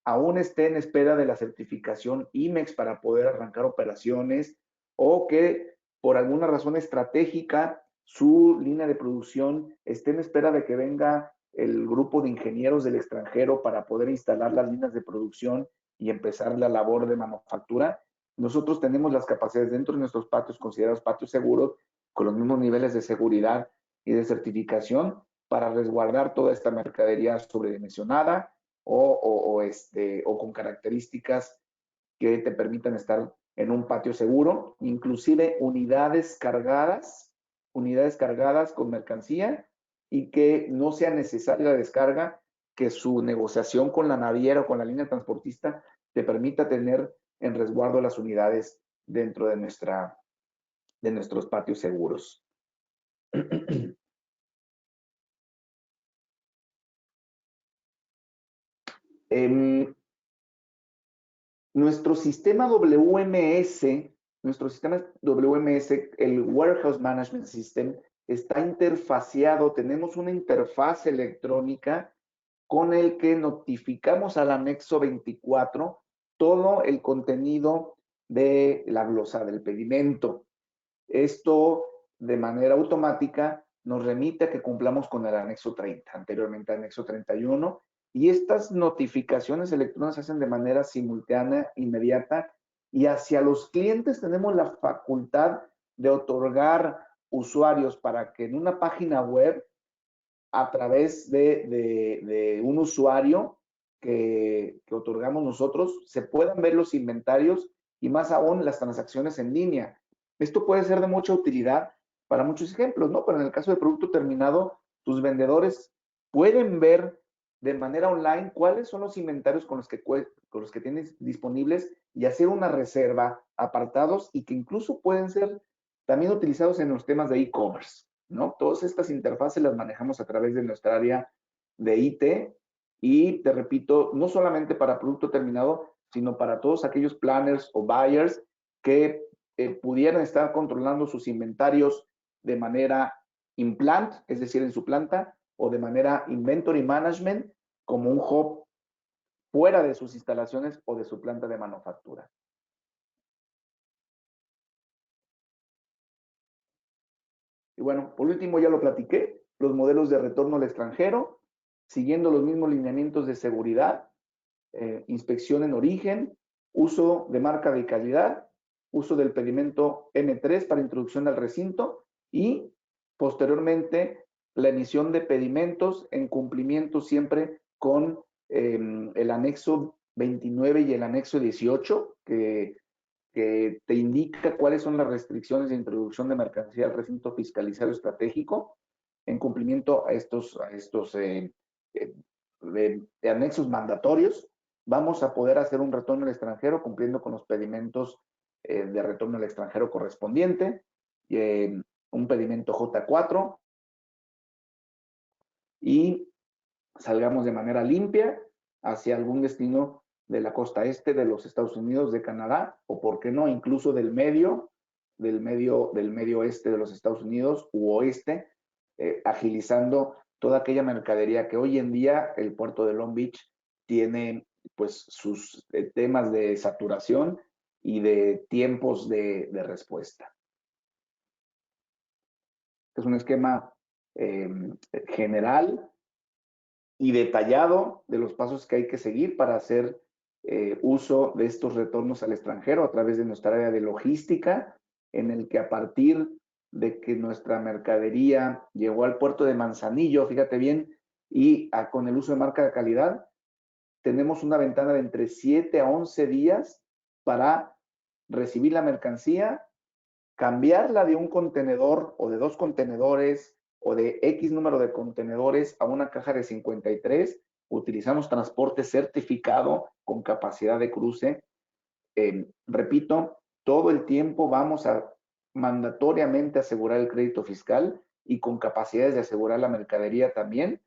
aún esté en espera de la certificación IMEX para poder arrancar operaciones, o que por alguna razón estratégica su línea de producción esté en espera de que venga el grupo de ingenieros del extranjero para poder instalar las líneas de producción y empezar la labor de manufactura. Nosotros tenemos las capacidades dentro de nuestros patios considerados patios seguros, con los mismos niveles de seguridad y de certificación para resguardar toda esta mercadería sobredimensionada o con características que te permitan estar en un patio seguro, inclusive unidades cargadas con mercancía, y que no sea necesaria la descarga, que su negociación con la naviera o con la línea transportista te permita tener en resguardo las unidades dentro de nuestros patios seguros. Nuestro sistema WMS, el Warehouse Management System, está interfaceado. Tenemos una interfaz electrónica con el que notificamos al anexo 24 todo el contenido de la glosa del pedimento. Esto, de manera automática, nos remite a que cumplamos con el anexo 30, anteriormente anexo 31, y estas notificaciones electrónicas se hacen de manera simultánea, inmediata, y hacia los clientes tenemos la facultad de otorgar usuarios para que en una página web, a través de un usuario que otorgamos nosotros, se puedan ver los inventarios y más aún las transacciones en línea. Esto puede ser de mucha utilidad para muchos ejemplos, ¿no? Pero en el caso de producto terminado, tus vendedores pueden ver de manera online cuáles son los inventarios con los que tienes disponibles y hacer una reserva, apartados, y que incluso pueden ser también utilizados en los temas de e-commerce, ¿no? Todas estas interfaces las manejamos a través de nuestra área de IT, y te repito, no solamente para producto terminado, sino para todos aquellos planners o buyers que pudieran estar controlando sus inventarios de manera in-plant, es decir, en su planta, o de manera inventory management, como un hub fuera de sus instalaciones o de su planta de manufactura. Y bueno, por último ya lo platiqué, los modelos de retorno al extranjero, siguiendo los mismos lineamientos de seguridad, inspección en origen, uso de marca de calidad, uso del pedimento M3 para introducción al recinto y posteriormente la emisión de pedimentos en cumplimiento siempre con el anexo 29 y el anexo 18 que te indica cuáles son las restricciones de introducción de mercancía al recinto fiscalizado estratégico en cumplimiento a estos anexos mandatorios. Vamos a poder hacer un retorno al extranjero cumpliendo con los pedimentos de retorno al extranjero correspondiente, un pedimento J4 y salgamos de manera limpia hacia algún destino de la costa este de los Estados Unidos, de Canadá, o por qué no, incluso del medio oeste de los Estados Unidos u oeste, agilizando toda aquella mercadería que hoy en día el puerto de Long Beach tiene pues sus temas de saturación y de tiempos de respuesta. Es un esquema general y detallado de los pasos que hay que seguir para hacer uso de estos retornos al extranjero a través de nuestra área de logística, en el que a partir de que nuestra mercadería llegó al puerto de Manzanillo, fíjate bien, y con el uso de marca de calidad, tenemos una ventana de entre 7 a 11 días para recibir la mercancía, cambiarla de un contenedor o de 2 contenedores o de X número de contenedores a una caja de 53. Utilizamos transporte certificado con capacidad de cruce. Repito, todo el tiempo vamos a mandatoriamente asegurar el crédito fiscal y con capacidades de asegurar la mercadería también.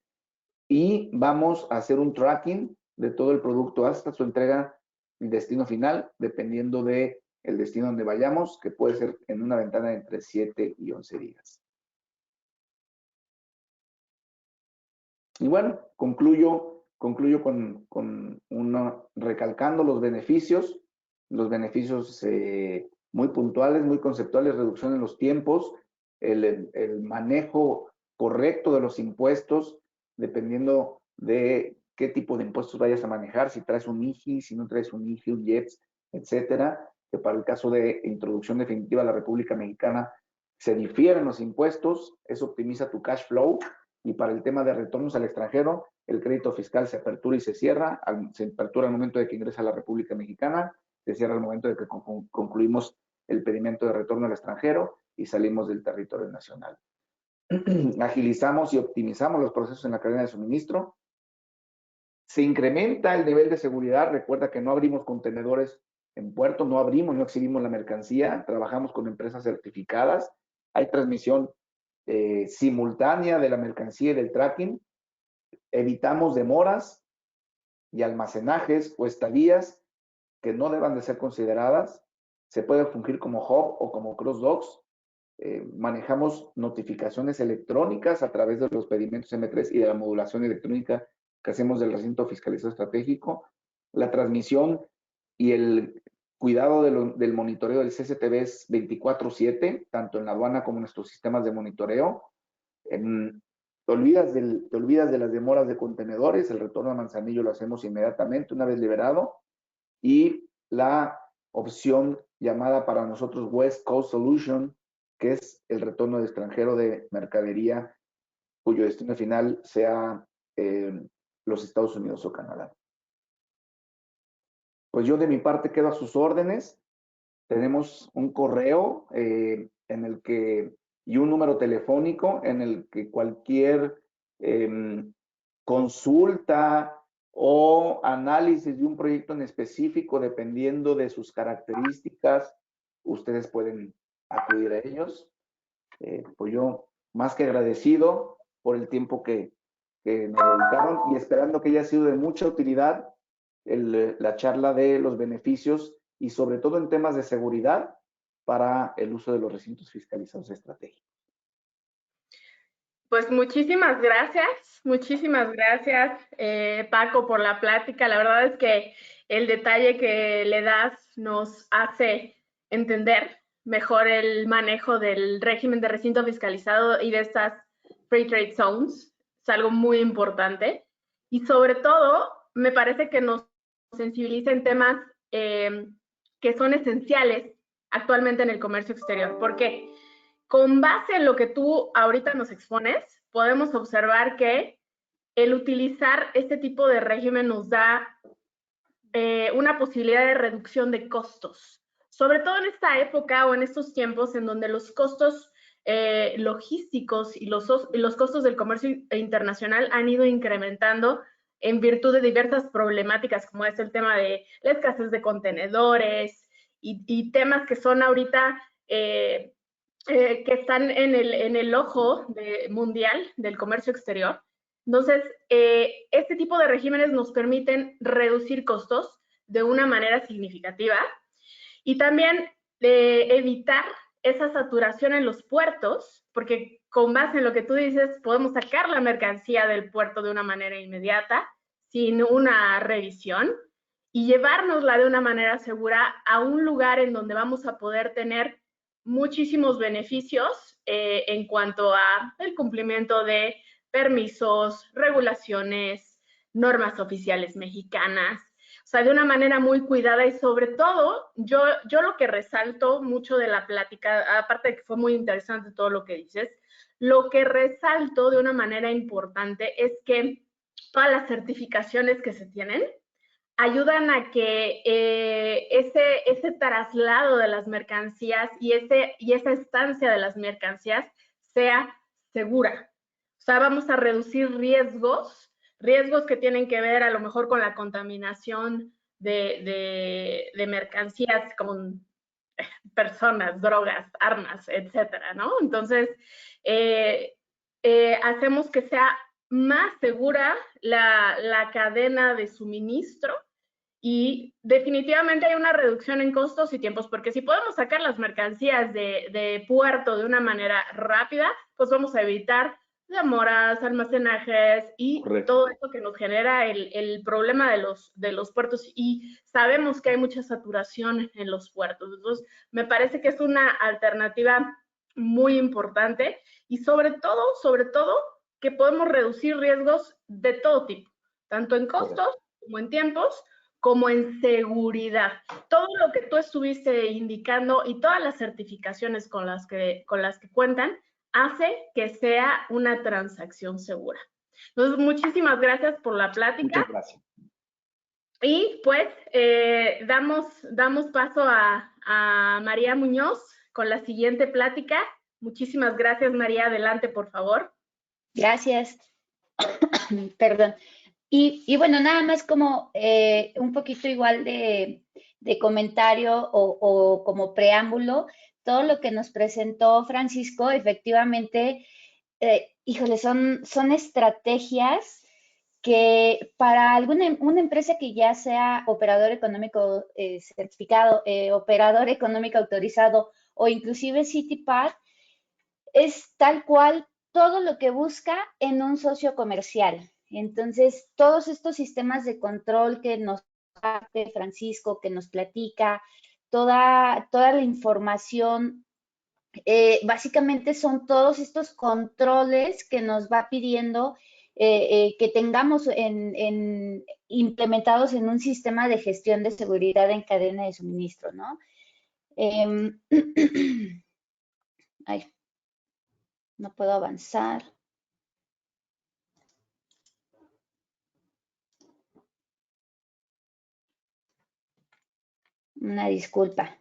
Y vamos a hacer un tracking de todo el producto hasta su entrega y destino final, dependiendo de el destino donde vayamos, que puede ser en una ventana de entre 7 y 11 días. Y bueno, concluyo con recalcando los beneficios muy puntuales, muy conceptuales, reducción en los tiempos, el manejo correcto de los impuestos, dependiendo de qué tipo de impuestos vayas a manejar, si traes un IGI, si no traes un IGI, un IEPS, etcétera, que para el caso de introducción definitiva a la República Mexicana se difieren los impuestos, eso optimiza tu cash flow, y para el tema de retornos al extranjero, el crédito fiscal se apertura y se cierra, se apertura al momento de que ingresa a la República Mexicana, se cierra al momento de que concluimos el pedimento de retorno al extranjero y salimos del territorio nacional. Agilizamos y optimizamos los procesos en la cadena de suministro. Se incrementa el nivel de seguridad. Recuerda que no abrimos contenedores en puerto, no exhibimos la mercancía, trabajamos con empresas certificadas. Hay transmisión simultánea de la mercancía y del tracking. Evitamos demoras y almacenajes o estadías que no deban de ser consideradas. Se puede fungir como hub o como cross docks. Manejamos notificaciones electrónicas a través de los pedimentos M3 y de la modulación electrónica que hacemos del recinto fiscalizado estratégico. La transmisión y el cuidado del monitoreo del CCTV es 24/7, tanto en la aduana como en nuestros sistemas de monitoreo. Te olvidas de las demoras de contenedores, el retorno a Manzanillo lo hacemos inmediatamente una vez liberado, y la opción llamada para nosotros West Coast Solution, que es el retorno de extranjero de mercadería cuyo destino final sea los Estados Unidos o Canadá. Pues yo de mi parte quedo a sus órdenes. Tenemos un correo y un número telefónico en el que cualquier consulta o análisis de un proyecto en específico, dependiendo de sus características, ustedes pueden acudir a ellos. Pues yo más que agradecido por el tiempo que me dedicaron y esperando que haya sido de mucha utilidad la charla de los beneficios y sobre todo en temas de seguridad para el uso de los recintos fiscalizados estratégicos. Pues muchísimas gracias, Paco, por la plática. La verdad es que el detalle que le das nos hace entender mejor el manejo del régimen de recinto fiscalizado y de estas Free Trade Zones. Es algo muy importante. Y sobre todo, me parece que nos sensibiliza en temas que son esenciales actualmente en el comercio exterior. ¿Por qué? Con base en lo que tú ahorita nos expones, podemos observar que el utilizar este tipo de régimen nos da una posibilidad de reducción de costos, sobre todo en esta época o en estos tiempos en donde los costos logísticos y los costos del comercio internacional han ido incrementando en virtud de diversas problemáticas, como es el tema de la escasez de contenedores y temas que son ahorita que están en el ojo mundial del comercio exterior. Entonces, este tipo de regímenes nos permiten reducir costos de una manera significativa y también evitar esa saturación en los puertos, porque con base en lo que tú dices, podemos sacar la mercancía del puerto de una manera inmediata, sin una revisión, y llevárnosla de una manera segura a un lugar en donde vamos a poder tener muchísimos beneficios en cuanto a el cumplimiento de permisos, regulaciones, normas oficiales mexicanas, o sea, de una manera muy cuidada y sobre todo, yo lo que resalto mucho de la plática, aparte de que fue muy interesante todo lo que dices, lo que resalto de una manera importante es que todas las certificaciones que se tienen ayudan a que ese traslado de las mercancías y esa estancia de las mercancías sea segura. O sea, vamos a reducir riesgos que tienen que ver a lo mejor con la contaminación de mercancías como personas, drogas, armas, etcétera, ¿no? Entonces, hacemos que sea más segura la cadena de suministro y definitivamente hay una reducción en costos y tiempos, porque si podemos sacar las mercancías de puerto de una manera rápida, pues vamos a evitar demoras, almacenajes y Correcto. todo eso que nos genera el problema de los puertos. Y sabemos que hay mucha saturación en los puertos. Entonces, me parece que es una alternativa muy importante y sobre todo, que podemos reducir riesgos de todo tipo, tanto en costos como en tiempos, como en seguridad. Todo lo que tú estuviste indicando y todas las certificaciones con las que cuentan hace que sea una transacción segura. Entonces, muchísimas gracias por la plática. Muchas gracias. Y pues damos paso a María Muñoz con la siguiente plática. Muchísimas gracias, María. Adelante, por favor. Gracias. Perdón. Y bueno, nada más como un poquito igual de comentario o como preámbulo, todo lo que nos presentó Francisco, efectivamente, híjole, son estrategias que para una empresa que ya sea operador económico certificado, operador económico autorizado o inclusive CityPad, es tal cual todo lo que busca en un socio comercial. Entonces, todos estos sistemas de control que nos hace Francisco, que nos platica, toda la información, básicamente son todos estos controles que nos va pidiendo que tengamos implementados en un sistema de gestión de seguridad en cadena de suministro, ¿no? Ay, no puedo avanzar. Una disculpa.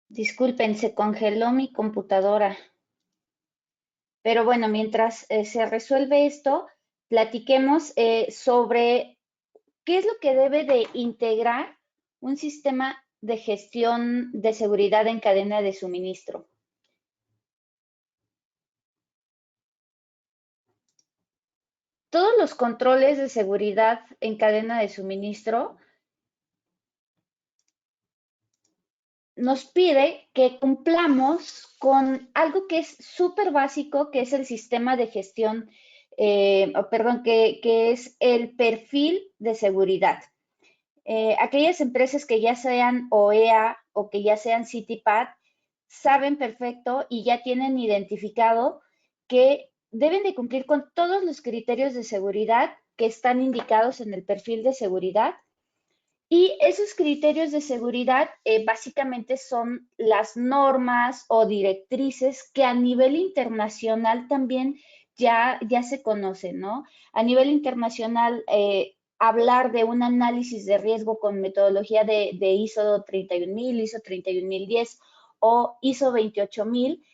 Disculpen, se congeló mi computadora. Pero bueno, mientras se resuelve esto, platiquemos sobre qué es lo que debe de integrar un sistema de gestión de seguridad en cadena de suministro. Todos los controles de seguridad en cadena de suministro nos pide que cumplamos con algo que es súper básico, que es el sistema de gestión, que es el perfil de seguridad. Aquellas empresas que ya sean OEA o que ya sean CityPad saben perfecto y ya tienen identificado que deben de cumplir con todos los criterios de seguridad que están indicados en el perfil de seguridad. Y esos criterios de seguridad básicamente son las normas o directrices que a nivel internacional también ya se conocen, ¿no? A nivel internacional, hablar de un análisis de riesgo con metodología de ISO 31000, ISO 31010 o ISO 28000,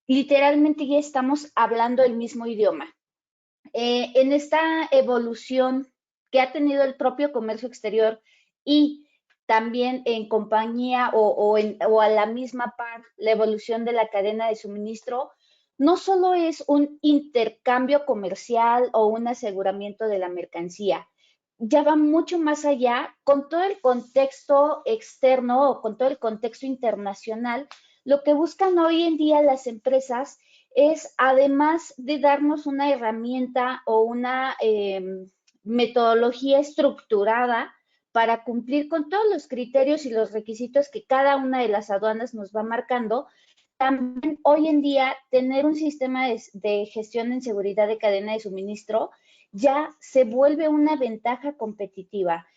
literalmente ya estamos hablando el mismo idioma. En esta evolución que ha tenido el propio comercio exterior y también en compañía o a la misma par la evolución de la cadena de suministro, no solo es un intercambio comercial o un aseguramiento de la mercancía, ya va mucho más allá con todo el contexto externo o con todo el contexto internacional. Lo que buscan hoy en día las empresas es, además de darnos una herramienta o una metodología estructurada para cumplir con todos los criterios y los requisitos que cada una de las aduanas nos va marcando, también hoy en día tener un sistema de gestión en seguridad de cadena de suministro ya se vuelve una ventaja competitiva.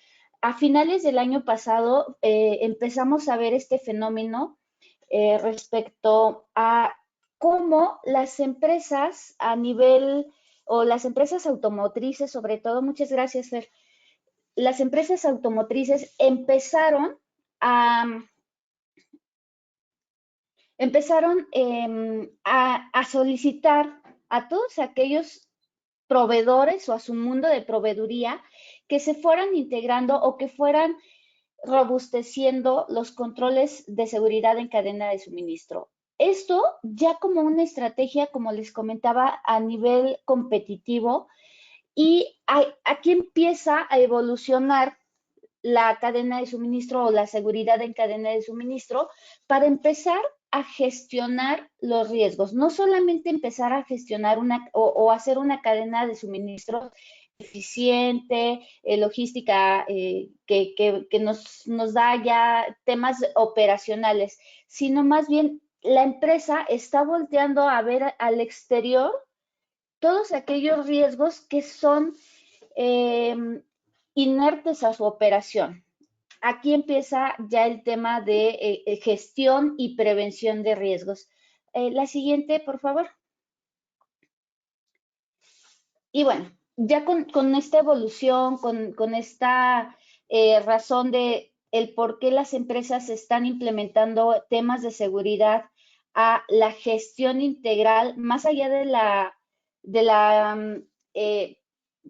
A finales del año pasado empezamos a ver este fenómeno respecto a cómo las empresas a nivel, o las empresas automotrices, sobre todo, muchas gracias, Fer, las empresas automotrices empezaron a solicitar a todos aquellos proveedores o a su mundo de proveeduría que se fueran integrando o que fueran robusteciendo los controles de seguridad en cadena de suministro. Esto ya como una estrategia, como les comentaba, a nivel competitivo, y aquí empieza a evolucionar la cadena de suministro o la seguridad en cadena de suministro para empezar a gestionar los riesgos, no solamente empezar a gestionar o hacer una cadena de suministro eficiente, logística que nos da ya temas operacionales, sino más bien la empresa está volteando a ver al exterior todos aquellos riesgos que son inertes a su operación. Aquí empieza ya el tema de gestión y prevención de riesgos. La siguiente, por favor. Y bueno, ya con esta evolución, con esta razón de el por qué las empresas están implementando temas de seguridad a la gestión integral, más allá de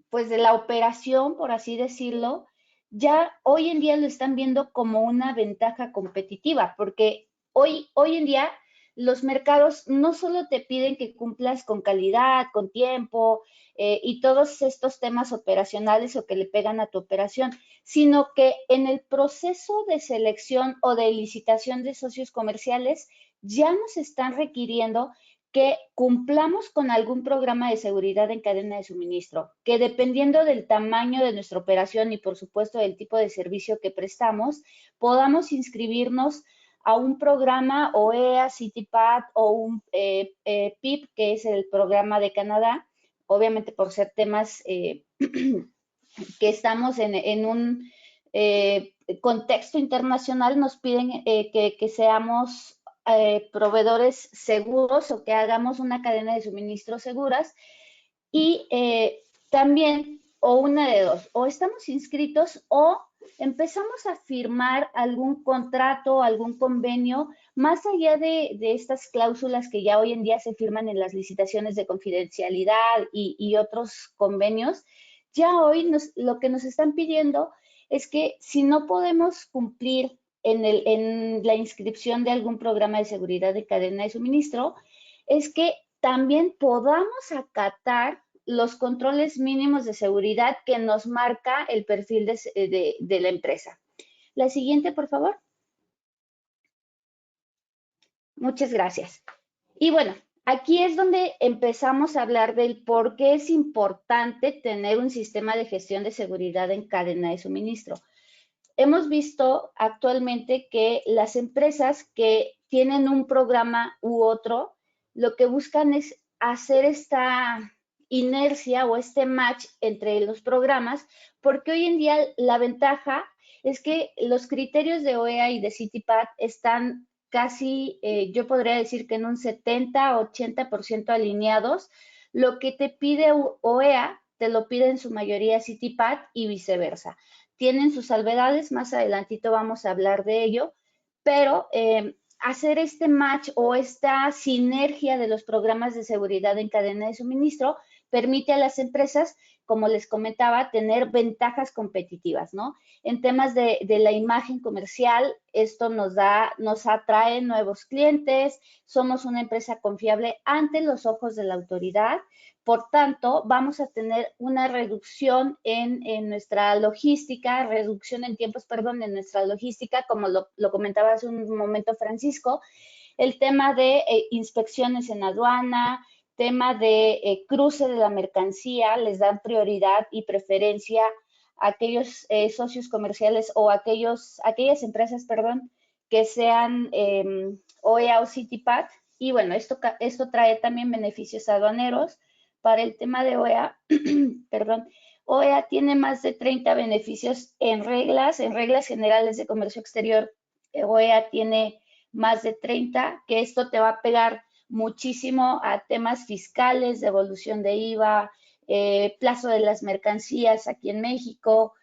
pues de la operación, por así decirlo, ya hoy en día lo están viendo como una ventaja competitiva, porque hoy en día los mercados no solo te piden que cumplas con calidad, con tiempo y todos estos temas operacionales o que le pegan a tu operación, sino que en el proceso de selección o de licitación de socios comerciales ya nos están requiriendo que cumplamos con algún programa de seguridad en cadena de suministro, que dependiendo del tamaño de nuestra operación y por supuesto del tipo de servicio que prestamos, podamos inscribirnos a un programa OEA, CityPad o un PIP, que es el programa de Canadá, obviamente por ser temas que estamos en un contexto internacional, nos piden que seamos proveedores seguros o que hagamos una cadena de suministro seguras y también o una de dos, o estamos inscritos o empezamos a firmar algún contrato, algún convenio, más allá de estas cláusulas que ya hoy en día se firman en las licitaciones de confidencialidad y otros convenios. Ya hoy lo que nos están pidiendo es que si no podemos cumplir en la inscripción de algún programa de seguridad de cadena de suministro, es que también podamos acatar los controles mínimos de seguridad que nos marca el perfil de la empresa. La siguiente, por favor. Muchas gracias. Y bueno, aquí es donde empezamos a hablar del por qué es importante tener un sistema de gestión de seguridad en cadena de suministro. Hemos visto actualmente que las empresas que tienen un programa u otro, lo que buscan es hacer esta inercia o este match entre los programas, porque hoy en día la ventaja es que los criterios de OEA y de CITIPAT están casi, yo podría decir que en un 70-80% alineados. Lo que te pide OEA, te lo pide en su mayoría CITIPAT y viceversa. Tienen sus salvedades, más adelantito vamos a hablar de ello, pero hacer este match o esta sinergia de los programas de seguridad en cadena de suministro permite a las empresas, como les comentaba, tener ventajas competitivas, ¿no? En temas de la imagen comercial, esto nos atrae nuevos clientes, somos una empresa confiable ante los ojos de la autoridad. Por tanto, vamos a tener una reducción en nuestra logística, reducción en tiempos, perdón, en nuestra logística, como lo comentaba hace un momento Francisco, el tema de inspecciones en aduana, tema de cruce de la mercancía, les dan prioridad y preferencia a aquellos socios comerciales o aquellas empresas, perdón, que sean OEA o CITIPAT. Y bueno, esto trae también beneficios aduaneros. Para el tema de OEA, perdón, OEA tiene más de 30 beneficios en reglas generales de comercio exterior. OEA tiene más de 30, que esto te va a pegar muchísimo a temas fiscales, devolución de IVA, plazo de las mercancías aquí en México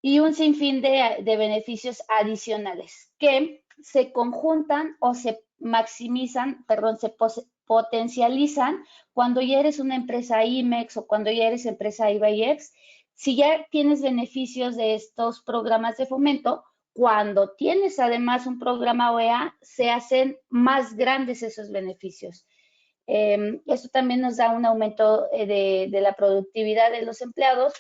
y un sinfín de beneficios adicionales que se conjuntan o se maximizan, perdón, se potencializan cuando ya eres una empresa IMEX o cuando ya eres empresa IVA-IEPS. Si ya tienes beneficios de estos programas de fomento, cuando tienes además un programa OEA, se hacen más grandes esos beneficios. Esto también nos da un aumento de la productividad de los empleados.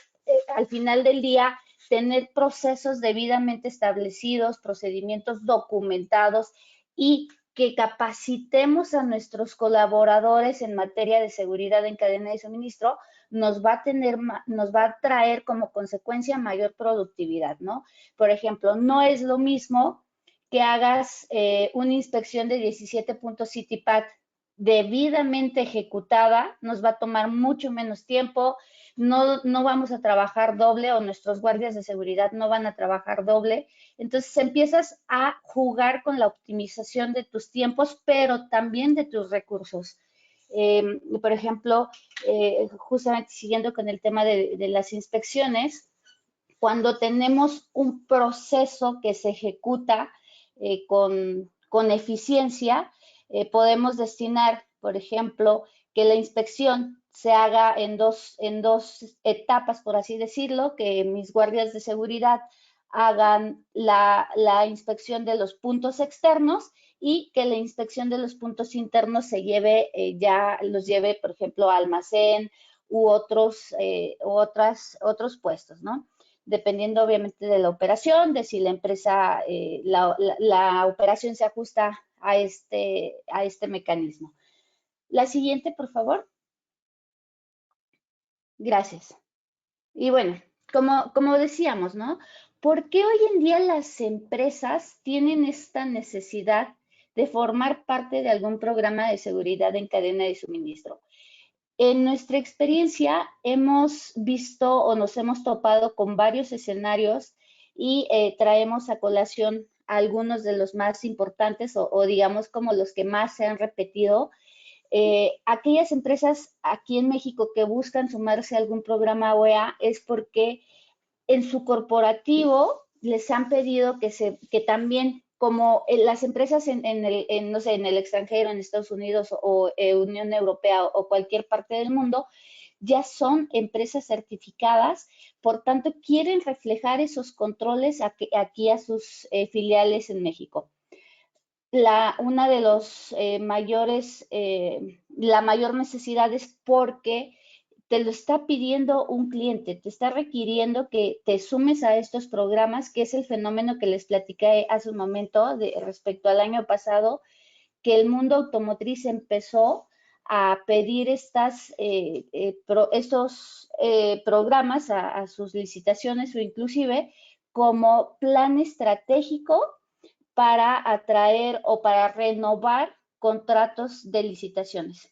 Al final del día, tener procesos debidamente establecidos, procedimientos documentados y que capacitemos a nuestros colaboradores en materia de seguridad en cadena de suministro, nos va a traer como consecuencia mayor productividad, ¿no? Por ejemplo, no es lo mismo que hagas una inspección de 17 puntos CITIPAT debidamente ejecutada, nos va a tomar mucho menos tiempo, no vamos a trabajar doble o nuestros guardias de seguridad no van a trabajar doble. Entonces empiezas a jugar con la optimización de tus tiempos, pero también de tus recursos. Por ejemplo, justamente siguiendo con el tema de las inspecciones, cuando tenemos un proceso que se ejecuta con eficiencia, podemos destinar, por ejemplo, que la inspección se haga en dos etapas, por así decirlo, que mis guardias de seguridad hagan la inspección de los puntos externos y que la inspección de los puntos internos se lleve, los lleve, por ejemplo, a almacén u otros puestos, ¿no? Dependiendo obviamente de la operación, de si la empresa, la operación se ajusta a este mecanismo. La siguiente, por favor. Gracias. Y bueno, como decíamos, ¿no? ¿Por qué hoy en día las empresas tienen esta necesidad de formar parte de algún programa de seguridad en cadena de suministro? En nuestra experiencia hemos visto o nos hemos topado con varios escenarios y traemos a colación algunos de los más importantes o digamos como los que más se han repetido. Aquellas empresas aquí en México que buscan sumarse a algún programa OEA es porque en su corporativo les han pedido que también, como las empresas no sé, en el extranjero, en Estados Unidos o Unión Europea o cualquier parte del mundo, ya son empresas certificadas, por tanto quieren reflejar esos controles aquí a sus filiales en México. Una de los la mayor necesidad es porque te lo está pidiendo un cliente, te está requiriendo que te sumes a estos programas, que es el fenómeno que les platicé hace un momento respecto al año pasado, que el mundo automotriz empezó a pedir estos programas a sus licitaciones o inclusive como plan estratégico para atraer o para renovar contratos de licitaciones.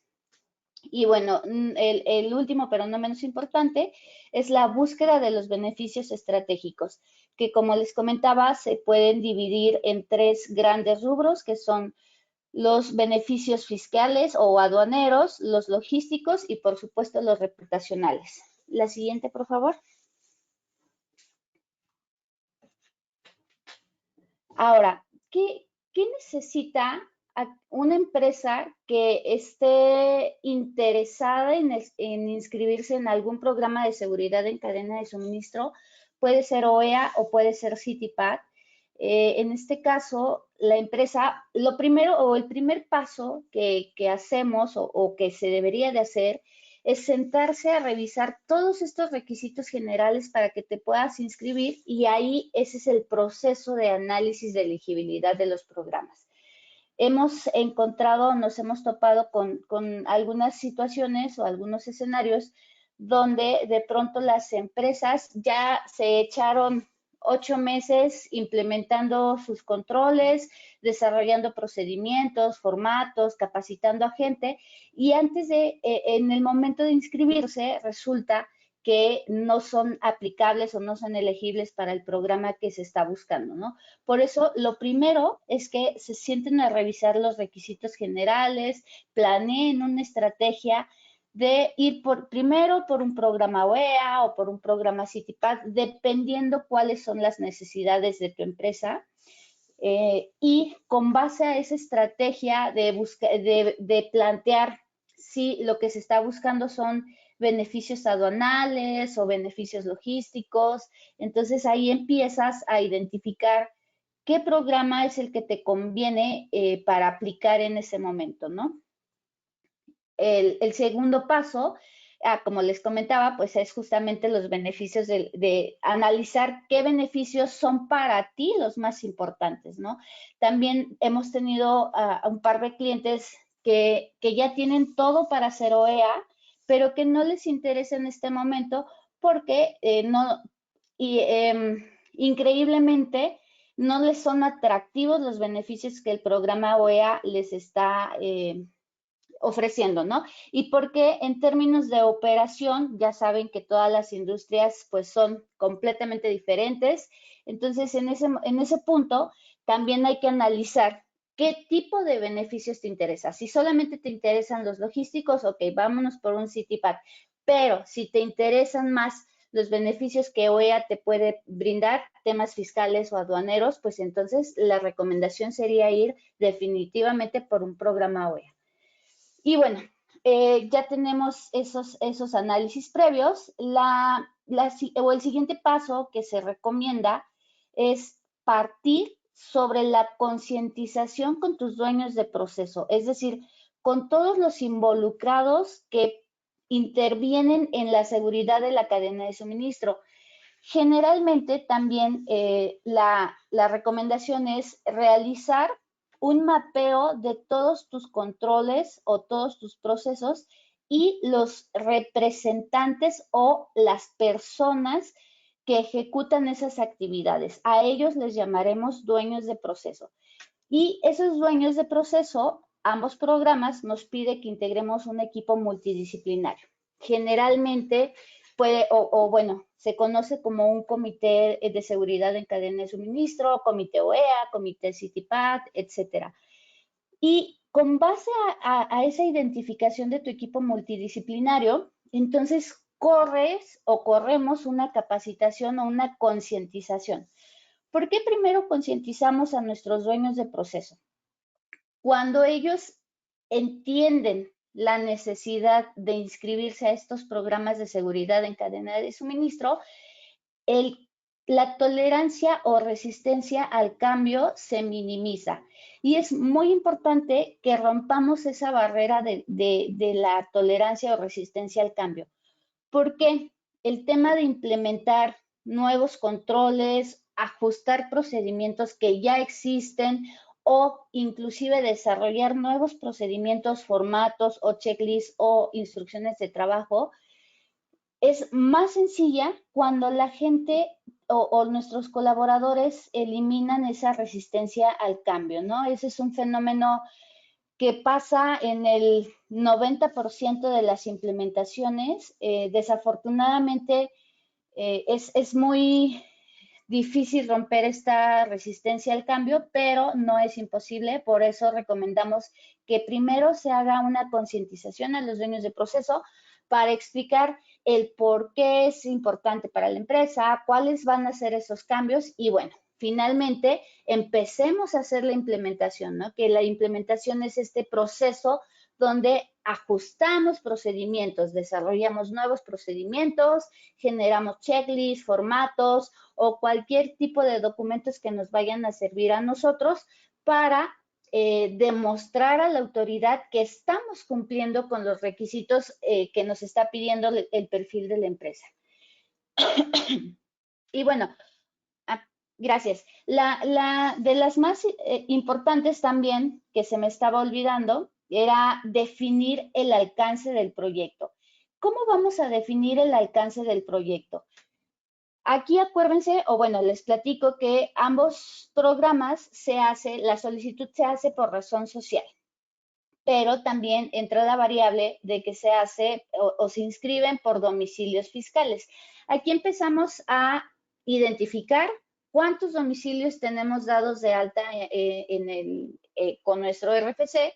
Y bueno, el último, pero no menos importante, es la búsqueda de los beneficios estratégicos, que como les comentaba, se pueden dividir en 3 grandes rubros, que son los beneficios fiscales o aduaneros, los logísticos y por supuesto los reputacionales. La siguiente, por favor. Ahora, ¿qué necesita una empresa que esté interesada en inscribirse en algún programa de seguridad en cadena de suministro? Puede ser OEA o puede ser CITIPAT. En este caso, la empresa, lo primero o el primer paso que hacemos o que se debería de hacer es sentarse a revisar todos estos requisitos generales para que te puedas inscribir y ahí ese es el proceso de análisis de elegibilidad de los programas. Nos hemos topado con algunas situaciones o algunos escenarios donde de pronto las empresas ya se echaron 8 meses implementando sus controles, desarrollando procedimientos, formatos, capacitando a gente y en el momento de inscribirse resulta que no son aplicables o no son elegibles para el programa que se está buscando, ¿no? Por eso, lo primero es que se sienten a revisar los requisitos generales, planeen una estrategia de ir primero por un programa OEA o por un programa CITIPAT, dependiendo cuáles son las necesidades de tu empresa. Y con base a esa estrategia de plantear si lo que se está buscando son beneficios aduanales o beneficios logísticos, entonces ahí empiezas a identificar qué programa es el que te conviene para aplicar en ese momento, ¿no? El segundo paso, como les comentaba, pues es justamente los beneficios de analizar qué beneficios son para ti los más importantes, ¿no? También hemos tenido un par de clientes que ya tienen todo para hacer OEA, pero que no les interesa en este momento porque increíblemente no les son atractivos los beneficios que el programa OEA les está ofreciendo, ¿no? Y porque en términos de operación, ya saben que todas las industrias pues son completamente diferentes. Entonces, en ese punto, también hay que analizar qué tipo de beneficios te interesa. Si solamente te interesan los logísticos, ok, vámonos por un CITIPAT. Pero si te interesan más los beneficios que OEA te puede brindar, temas fiscales o aduaneros, pues entonces la recomendación sería ir definitivamente por un programa OEA. Y bueno, ya tenemos esos análisis previos. El siguiente paso que se recomienda es partir sobre la concientización con tus dueños de proceso, es decir, con todos los involucrados que intervienen en la seguridad de la cadena de suministro. Generalmente también la recomendación es realizar un mapeo de todos tus controles o todos tus procesos y los representantes o las personas que ejecutan esas actividades. A ellos les llamaremos dueños de proceso. Y esos dueños de proceso, ambos programas nos pide que integremos un equipo multidisciplinario. Generalmente bueno, se conoce como un comité de seguridad en cadena de suministro, comité OEA, comité CITIPAT, etcétera. Y Con base a esa identificación de tu equipo multidisciplinario, entonces corres o corremos una capacitación o una concientización. ¿Por qué primero concientizamos a nuestros dueños de proceso? Cuando ellos entienden la necesidad de inscribirse a estos programas de seguridad en cadena de suministro, la tolerancia o resistencia al cambio se minimiza. Y es muy importante que rompamos esa barrera de la tolerancia o resistencia al cambio. Porque el tema de implementar nuevos controles, ajustar procedimientos que ya existen o inclusive desarrollar nuevos procedimientos, formatos o checklists o instrucciones de trabajo, es más sencilla cuando la gente o nuestros colaboradores eliminan esa resistencia al cambio, ¿no? Ese es un fenómeno que pasa en el 90% de las implementaciones. Desafortunadamente, es muy difícil romper esta resistencia al cambio, pero no es imposible. Por eso recomendamos que primero se haga una concientización a los dueños de proceso para explicar el por qué es importante para la empresa, cuáles van a ser esos cambios y bueno, finalmente empecemos a hacer la implementación, ¿no? Que la implementación es este proceso donde ajustamos procedimientos, desarrollamos nuevos procedimientos, generamos checklists, formatos o cualquier tipo de documentos que nos vayan a servir a nosotros para demostrar a la autoridad que estamos cumpliendo con los requisitos que nos está pidiendo el perfil de la empresa. Y bueno, gracias. De las más importantes también, que se me estaba olvidando, era definir el alcance del proyecto. ¿Cómo vamos a definir el alcance del proyecto? Aquí acuérdense, o bueno, les platico que ambos programas la solicitud se hace por razón social, pero también entra la variable de que se hace o se inscriben por domicilios fiscales. Aquí empezamos a identificar cuántos domicilios tenemos dados de alta con nuestro RFC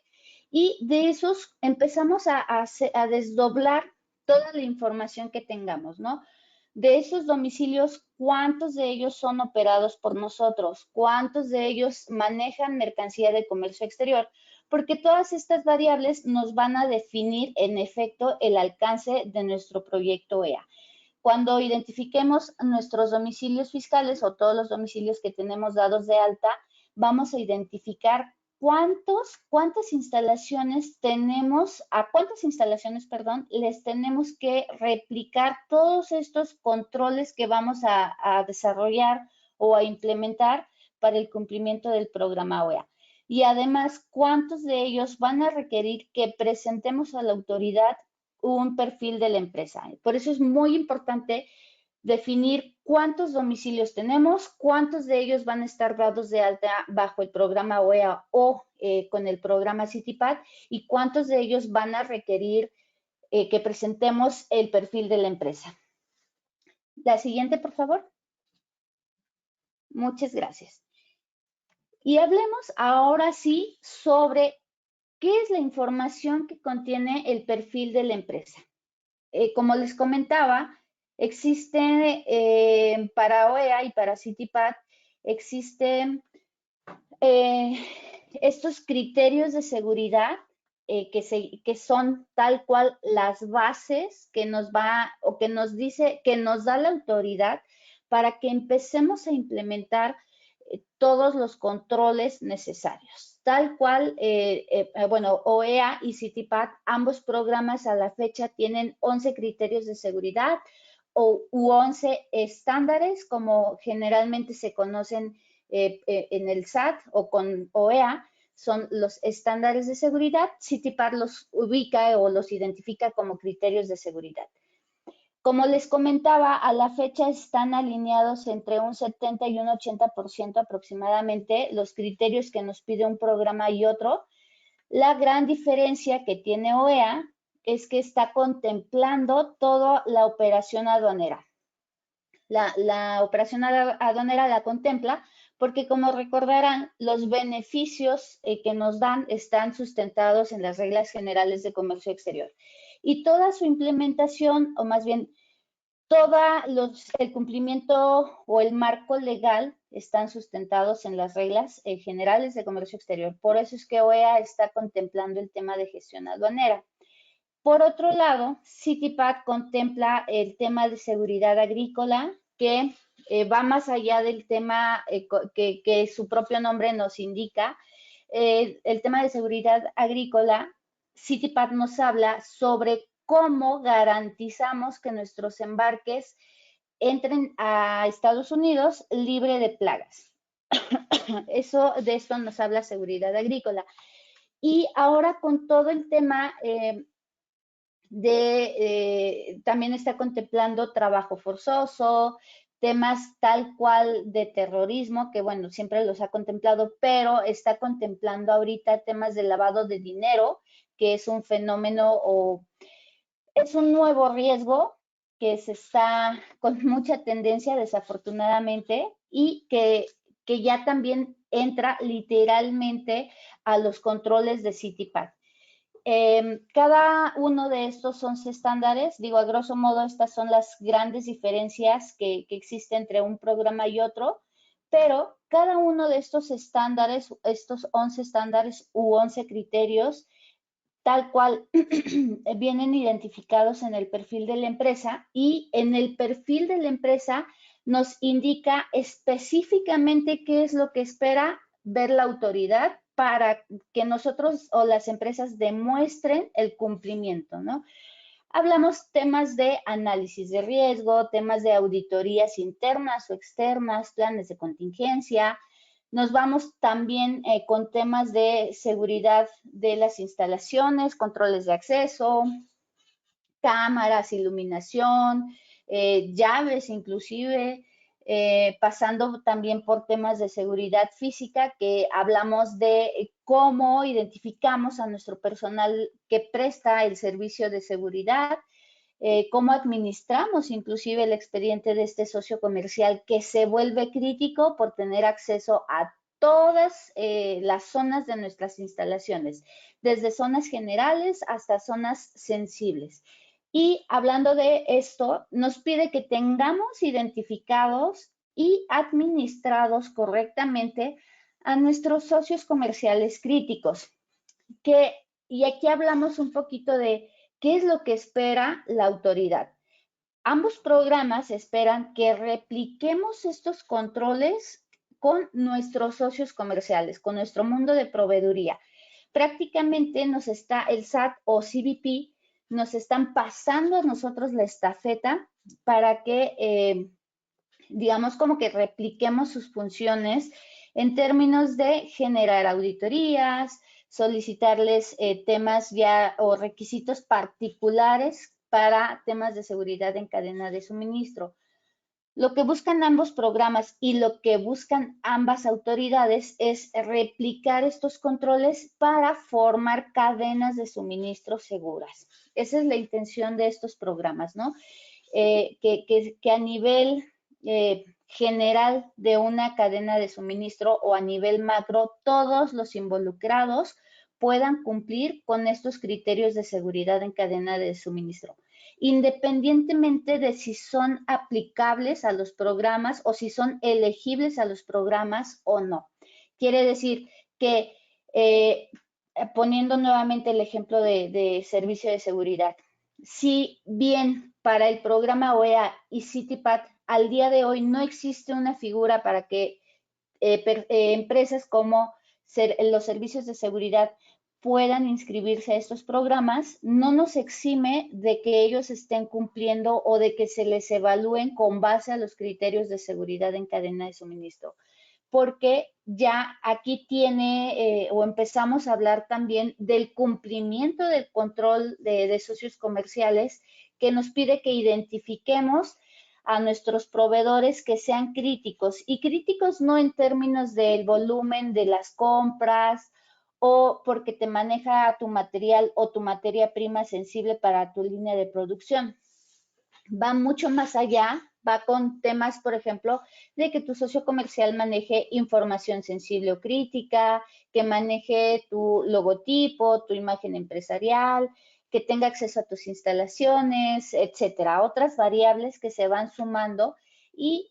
y de esos empezamos a desdoblar toda la información que tengamos, ¿no? De esos domicilios, ¿cuántos de ellos son operados por nosotros? ¿Cuántos de ellos manejan mercancía de comercio exterior? Porque todas estas variables nos van a definir en efecto el alcance de nuestro proyecto EA. Cuando identifiquemos nuestros domicilios fiscales o todos los domicilios que tenemos dados de alta, vamos a identificar cuántas instalaciones les tenemos que replicar todos estos controles que vamos a desarrollar o a implementar para el cumplimiento del programa OEA. Y además, cuántos de ellos van a requerir que presentemos a la autoridad un perfil de la empresa. Por eso es muy importante definir cuántos domicilios tenemos, cuántos de ellos van a estar dados de alta bajo el programa OEA o con el programa CityPad y cuántos de ellos van a requerir que presentemos el perfil de la empresa. La siguiente, por favor. Muchas gracias. Y hablemos ahora sí sobre qué es la información que contiene el perfil de la empresa. Como les comentaba, existe para OEA y para CityPad, existen estos criterios de seguridad que son tal cual las bases que nos da la autoridad para que empecemos a implementar todos los controles necesarios. Tal cual, bueno, OEA y CityPad, ambos programas a la fecha tienen 11 criterios de seguridad u 11 estándares, como generalmente se conocen en el SAT o con OEA, son los estándares de seguridad. CityPad los ubica o los identifica como criterios de seguridad. Como les comentaba, a la fecha están alineados entre un 70 y un 80% aproximadamente los criterios que nos pide un programa y otro. La gran diferencia que tiene OEA es que está contemplando toda la operación aduanera. La operación aduanera la contempla porque como recordarán, los beneficios que nos dan están sustentados en las reglas generales de comercio exterior. Y toda su implementación, o más bien el cumplimiento o el marco legal están sustentados en las reglas generales de comercio exterior. Por eso es que OEA está contemplando el tema de gestión aduanera. Por otro lado, CITIPAT contempla el tema de seguridad agrícola, que va más allá del tema que su propio nombre nos indica. El tema de seguridad agrícola, CITIPAT nos habla sobre cómo garantizamos que nuestros embarques entren a Estados Unidos libre de plagas. De esto nos habla seguridad agrícola. Y ahora con todo el tema también está contemplando trabajo forzoso, temas tal cual de terrorismo, que bueno, siempre los ha contemplado, pero está contemplando ahorita temas de lavado de dinero, que es un fenómeno o es un nuevo riesgo que se está con mucha tendencia, desafortunadamente, y que ya también entra literalmente a los controles de CITIPAT. Cada uno de estos 11 estándares, digo, a grosso modo, estas son las grandes diferencias que existen entre un programa y otro, pero cada uno de estos estándares, estos 11 estándares u 11 criterios, tal cual vienen identificados en el perfil de la empresa, y en el perfil de la empresa nos indica específicamente qué es lo que espera ver la autoridad para que nosotros o las empresas demuestren el cumplimiento, ¿no? Hablamos temas de análisis de riesgo, temas de auditorías internas o externas, planes de contingencia. Nos vamos también con temas de seguridad de las instalaciones, controles de acceso, cámaras, iluminación, llaves inclusive, pasando también por temas de seguridad física, que hablamos de cómo identificamos a nuestro personal que presta el servicio de seguridad, cómo administramos inclusive el expediente de este socio comercial que se vuelve crítico por tener acceso a todas las zonas de nuestras instalaciones, desde zonas generales hasta zonas sensibles. Y hablando de esto, nos pide que tengamos identificados y administrados correctamente a nuestros socios comerciales críticos. Y aquí hablamos un poquito de qué es lo que espera la autoridad. Ambos programas esperan que repliquemos estos controles con nuestros socios comerciales, con nuestro mundo de proveeduría. Prácticamente el SAT o CBP nos están pasando a nosotros la estafeta para que, digamos, como que repliquemos sus funciones en términos de generar auditorías, solicitarles temas ya o requisitos particulares para temas de seguridad en cadena de suministro. Lo que buscan ambos programas y lo que buscan ambas autoridades es replicar estos controles para formar cadenas de suministro seguras. Esa es la intención de estos programas, ¿no? Que a nivel general de una cadena de suministro o a nivel macro, todos los involucrados puedan cumplir con estos criterios de seguridad en cadena de suministro, independientemente de si son aplicables a los programas o si son elegibles a los programas o no. Quiere decir que, poniendo nuevamente el ejemplo de servicio de seguridad, si bien para el programa OEA y CITIPAT al día de hoy no existe una figura para que empresas como los servicios de seguridad puedan inscribirse a estos programas, no nos exime de que ellos estén cumpliendo o de que se les evalúen con base a los criterios de seguridad en cadena de suministro, porque ya aquí o empezamos a hablar también del cumplimiento del control de socios comerciales, que nos pide que identifiquemos a nuestros proveedores que sean críticos, y críticos no en términos del volumen de las compras o porque te maneja tu material o tu materia prima sensible para tu línea de producción. va mucho más allá, va con temas, por ejemplo, de que tu socio comercial maneje información sensible o crítica, que maneje tu logotipo, tu imagen empresarial, que tenga acceso a tus instalaciones, etcétera. Otras variables que se van sumando y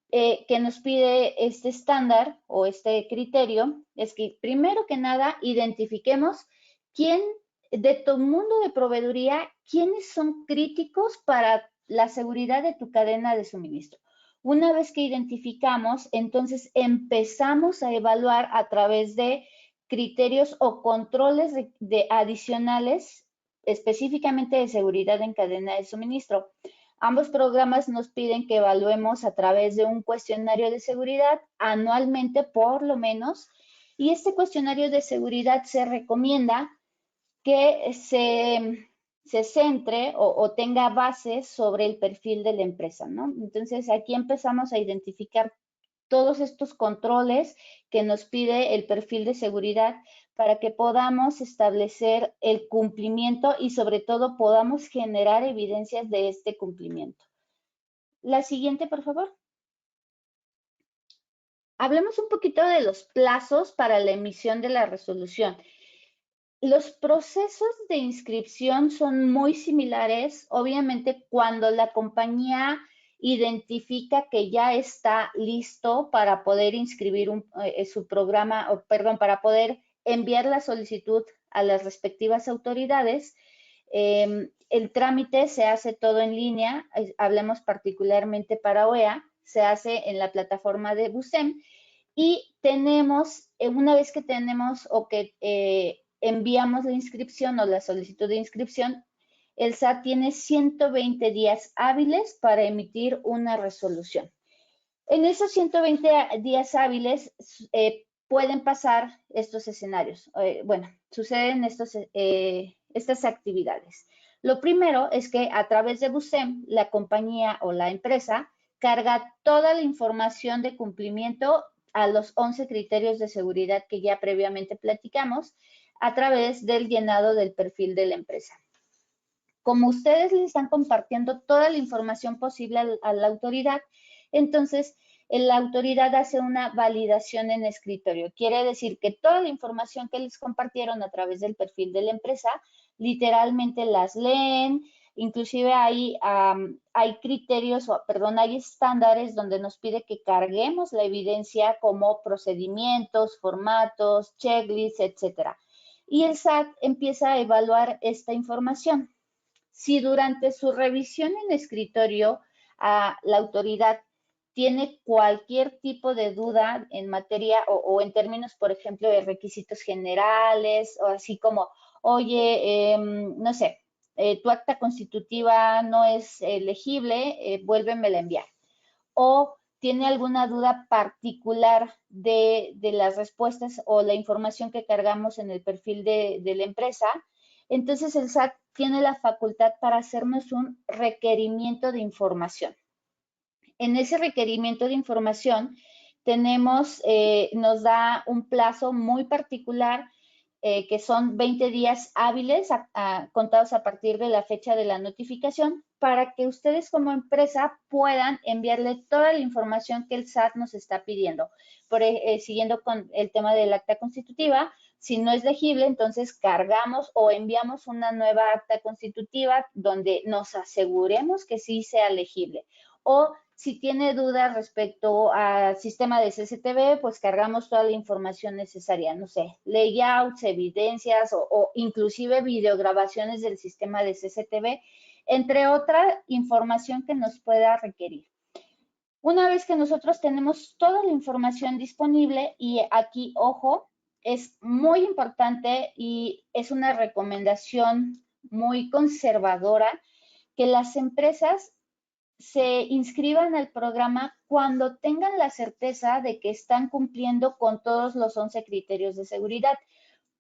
que nos pide este estándar o este criterio es que primero que nada identifiquemos quién de tu mundo de proveeduría, quiénes son críticos para la seguridad de tu cadena de suministro. Una vez que identificamos, entonces empezamos a evaluar a través de criterios o controles de adicionales, específicamente de seguridad en cadena de suministro. Ambos programas nos piden que evaluemos a través de un cuestionario de seguridad anualmente, por lo menos, y este cuestionario de seguridad se recomienda que se centre o tenga bases sobre el perfil de la empresa, ¿no? Entonces, aquí empezamos a identificar todos estos controles que nos pide el perfil de seguridad para que podamos establecer el cumplimiento y sobre todo podamos generar evidencias de este cumplimiento. La siguiente, por favor. Hablemos un poquito de los plazos para la emisión de la resolución. Los procesos de inscripción son muy similares, obviamente cuando la compañía identifica que ya está listo para poder inscribir su programa, o perdón, para poder enviar la solicitud a las respectivas autoridades. El trámite se hace todo en línea, hablemos particularmente para OEA, se hace en la plataforma de BUSEM y tenemos, una vez que tenemos o que enviamos la inscripción o la solicitud de inscripción, el SAT tiene 120 días hábiles para emitir una resolución. En esos 120 días hábiles pueden pasar estos escenarios. Bueno, suceden estas actividades. Lo primero es que a través de BUSEM, la compañía o la empresa carga toda la información de cumplimiento a los 11 criterios de seguridad que ya previamente platicamos a través del llenado del perfil de la empresa. Como ustedes le están compartiendo toda la información posible a la autoridad, entonces la autoridad hace una validación en escritorio. Quiere decir que toda la información que les compartieron a través del perfil de la empresa, literalmente las leen, inclusive hay criterios, hay estándares donde nos pide que carguemos la evidencia como procedimientos, formatos, checklists, etcétera. Y el SAT empieza a evaluar esta información. Si durante su revisión en escritorio la autoridad tiene cualquier tipo de duda en materia o en términos, por ejemplo, de requisitos generales o así como, oye, no sé, tu acta constitutiva no es legible, vuélvemela a enviar. O tiene alguna duda particular de las respuestas o la información que cargamos en el perfil de la empresa, entonces el SAT tiene la facultad para hacernos un requerimiento de información. En ese requerimiento de información nos da un plazo muy particular que son 20 días hábiles contados a partir de la fecha de la notificación para que ustedes como empresa puedan enviarle toda la información que el SAT nos está pidiendo. Siguiendo con el tema del acta constitutiva, si no es legible, entonces cargamos o enviamos una nueva acta constitutiva donde nos aseguremos que sí sea legible. O si tiene dudas respecto al sistema de CCTV, pues cargamos toda la información necesaria, no sé, layouts, evidencias o inclusive videograbaciones del sistema de CCTV, entre otra información que nos pueda requerir. Una vez que nosotros tenemos toda la información disponible, y aquí, ojo, es muy importante y es una recomendación muy conservadora que las empresas se inscriban al programa cuando tengan la certeza de que están cumpliendo con todos los 11 criterios de seguridad.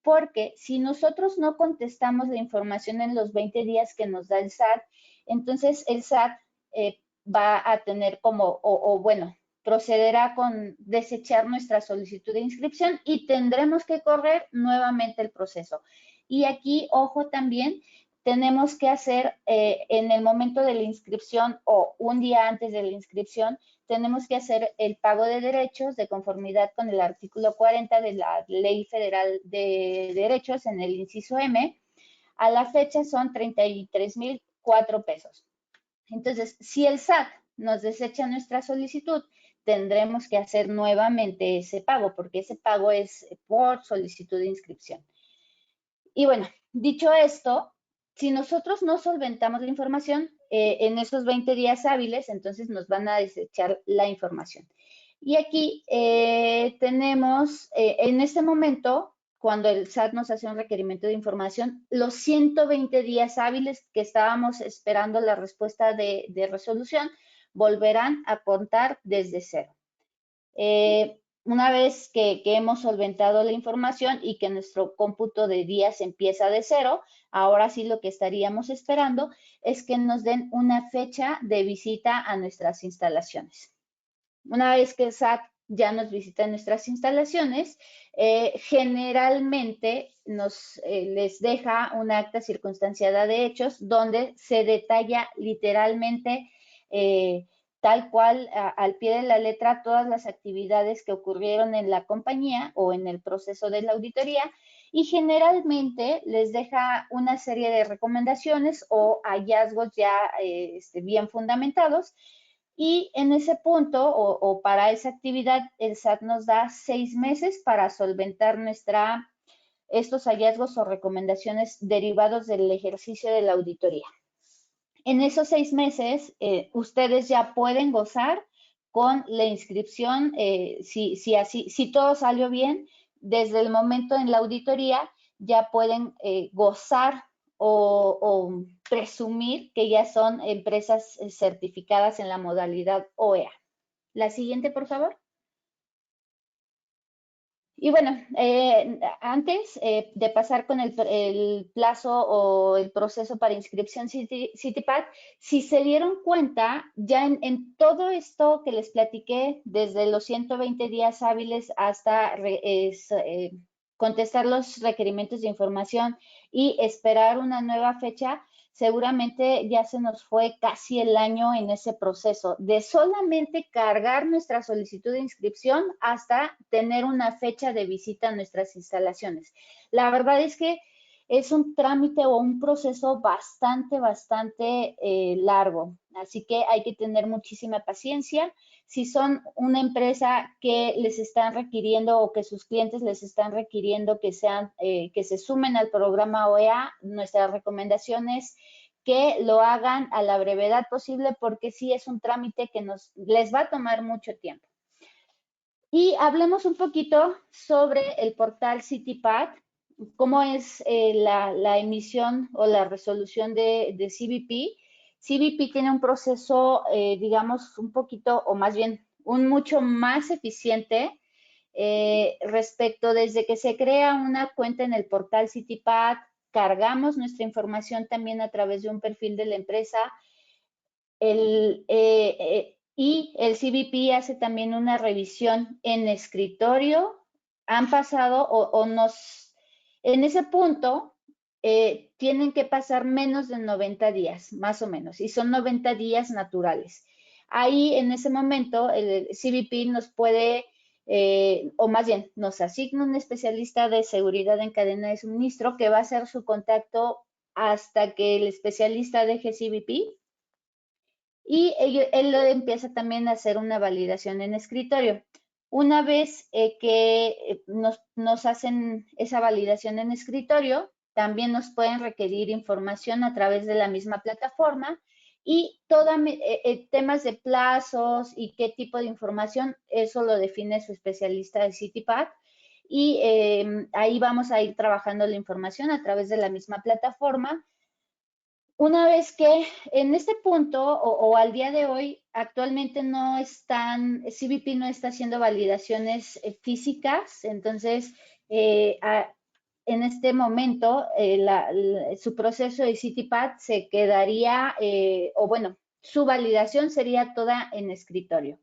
Porque si nosotros no contestamos la información en los 20 días que nos da el SAT, entonces el SAT va a tener procederá con desechar nuestra solicitud de inscripción y tendremos que correr nuevamente el proceso. Y aquí, ojo también, tenemos que hacer en el momento de la inscripción o un día antes de la inscripción, tenemos que hacer el pago de derechos de conformidad con el artículo 40 de la Ley Federal de Derechos en el inciso M. A la fecha son 33,004 pesos. Entonces, si el SAT nos desecha nuestra solicitud, tendremos que hacer nuevamente ese pago, porque ese pago es por solicitud de inscripción. Y bueno, dicho esto, si nosotros no solventamos la información en esos 20 días hábiles, entonces nos van a desechar la información. Y aquí tenemos, en este momento, cuando el SAT nos hace un requerimiento de información, los 120 días hábiles que estábamos esperando la respuesta de resolución volverán a contar desde cero. Una vez que hemos solventado la información y que nuestro cómputo de días empieza de cero, ahora sí lo que estaríamos esperando es que nos den una fecha de visita a nuestras instalaciones. Una vez que el SAT ya nos visita en nuestras instalaciones, generalmente les deja una acta circunstanciada de hechos donde se detalla literalmente tal cual, al pie de la letra, todas las actividades que ocurrieron en la compañía o en el proceso de la auditoría, y generalmente les deja una serie de recomendaciones o hallazgos ya bien fundamentados, y en ese punto o para esa actividad el SAT nos da 6 meses para solventar estos hallazgos o recomendaciones derivados del ejercicio de la auditoría. En esos 6 meses, ustedes ya pueden gozar con la inscripción, si todo salió bien, desde el momento en la auditoría ya pueden gozar o presumir que ya son empresas certificadas en la modalidad OEA. La siguiente, por favor. Y bueno, antes de pasar con el plazo o el proceso para inscripción CityPath, si se dieron cuenta, ya en todo esto que les platiqué, desde los 120 días hábiles hasta contestar los requerimientos de información y esperar una nueva fecha, seguramente ya se nos fue casi el año en ese proceso, de solamente cargar nuestra solicitud de inscripción hasta tener una fecha de visita a nuestras instalaciones. La verdad es que es un trámite o un proceso bastante largo, así que hay que tener muchísima paciencia. Si son una empresa que les están requiriendo o que sus clientes les están requiriendo que se sumen al programa OEA, nuestra recomendación es que lo hagan a la brevedad posible, porque sí es un trámite que les va a tomar mucho tiempo. Y hablemos un poquito sobre el portal CityPath, cómo es la emisión o la resolución de CBP. CBP tiene un proceso, digamos, un poquito, o más bien, mucho más eficiente respecto desde que se crea una cuenta en el portal CityPath, cargamos nuestra información también a través de un perfil de la empresa, y el CBP hace también una revisión en escritorio. Han pasado en ese punto tienen que pasar menos de 90 días, más o menos, y son 90 días naturales. Ahí, en ese momento, el CBP nos puede, o más bien, nos asigna un especialista de seguridad en cadena de suministro que va a ser su contacto hasta que el especialista deje CBP, y él empieza también a hacer una validación en escritorio. Una vez que nos hacen esa validación en escritorio, también nos pueden requerir información a través de la misma plataforma, y temas de plazos y qué tipo de información, eso lo define su especialista de CityPath, y ahí vamos a ir trabajando la información a través de la misma plataforma. Una vez que en este punto o al día de hoy, actualmente CBP no está haciendo validaciones físicas, entonces en este momento su proceso de CityPath se quedaría, o bueno, su validación sería toda en escritorio.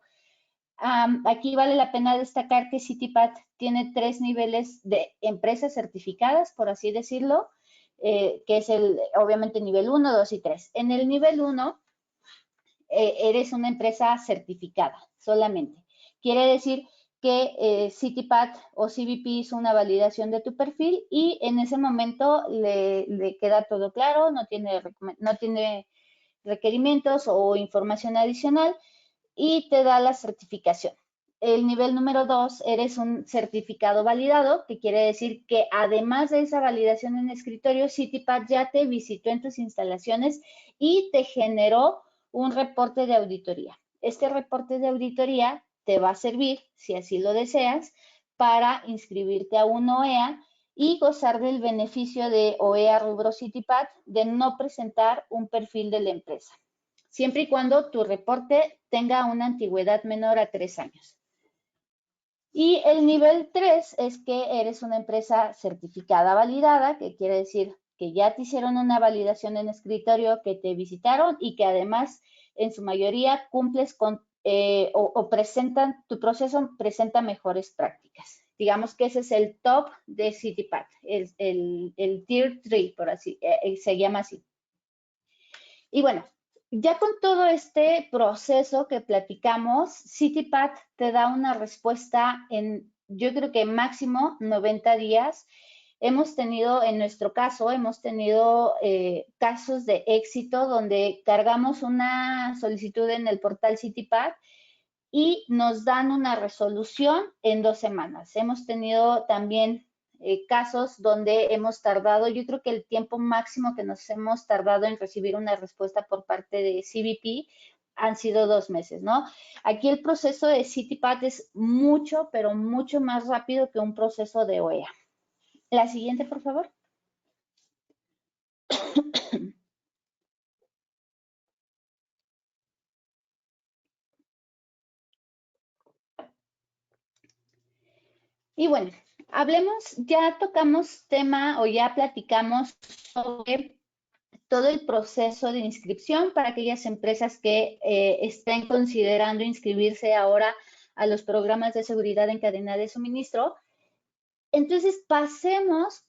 Aquí vale la pena destacar que CityPath tiene 3 niveles de empresas certificadas, por así decirlo. que es obviamente nivel 1, 2 y 3. En el nivel 1 eres una empresa certificada solamente. Quiere decir que CityPath o CBP hizo una validación de tu perfil y en ese momento le queda todo claro, no tiene requerimientos o información adicional y te da la certificación. El nivel número 2, eres un certificado validado, que quiere decir que además de esa validación en escritorio, CityPath ya te visitó en tus instalaciones y te generó un reporte de auditoría. Este reporte de auditoría te va a servir, si así lo deseas, para inscribirte a un OEA y gozar del beneficio de OEA Rubro CityPath de no presentar un perfil de la empresa, siempre y cuando tu reporte tenga una antigüedad menor a 3 años. Y el nivel 3 es que eres una empresa certificada validada, que quiere decir que ya te hicieron una validación en escritorio, que te visitaron y que además en su mayoría cumples con tu proceso presenta mejores prácticas. Digamos que ese es el top de CityPath, el Tier 3, por así, se llama así. Y bueno, ya con todo este proceso que platicamos, CityPath te da una respuesta en, yo creo que máximo 90 días. Hemos tenido, en nuestro caso, casos de éxito donde cargamos una solicitud en el portal CityPath y nos dan una resolución en 2 semanas. Hemos tenido también casos donde hemos tardado, yo creo que el tiempo máximo que nos hemos tardado en recibir una respuesta por parte de CBP han sido 2 meses, ¿no? Aquí el proceso de CityPath es mucho, pero mucho más rápido que un proceso de OEA. La siguiente, por favor. Y bueno, ya tocamos tema o ya platicamos sobre todo el proceso de inscripción para aquellas empresas que estén considerando inscribirse ahora a los programas de seguridad en cadena de suministro. Entonces, pasemos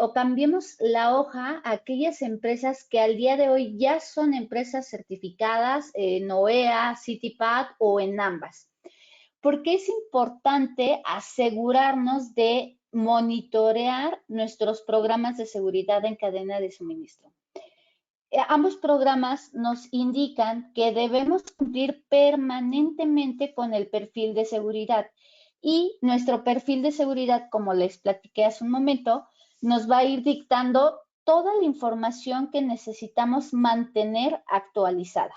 o cambiemos la hoja a aquellas empresas que al día de hoy ya son empresas certificadas en OEA, CityPath o en ambas. Porque es importante asegurarnos de monitorear nuestros programas de seguridad en cadena de suministro. Ambos programas nos indican que debemos cumplir permanentemente con el perfil de seguridad y nuestro perfil de seguridad, como les platiqué hace un momento, nos va a ir dictando toda la información que necesitamos mantener actualizada.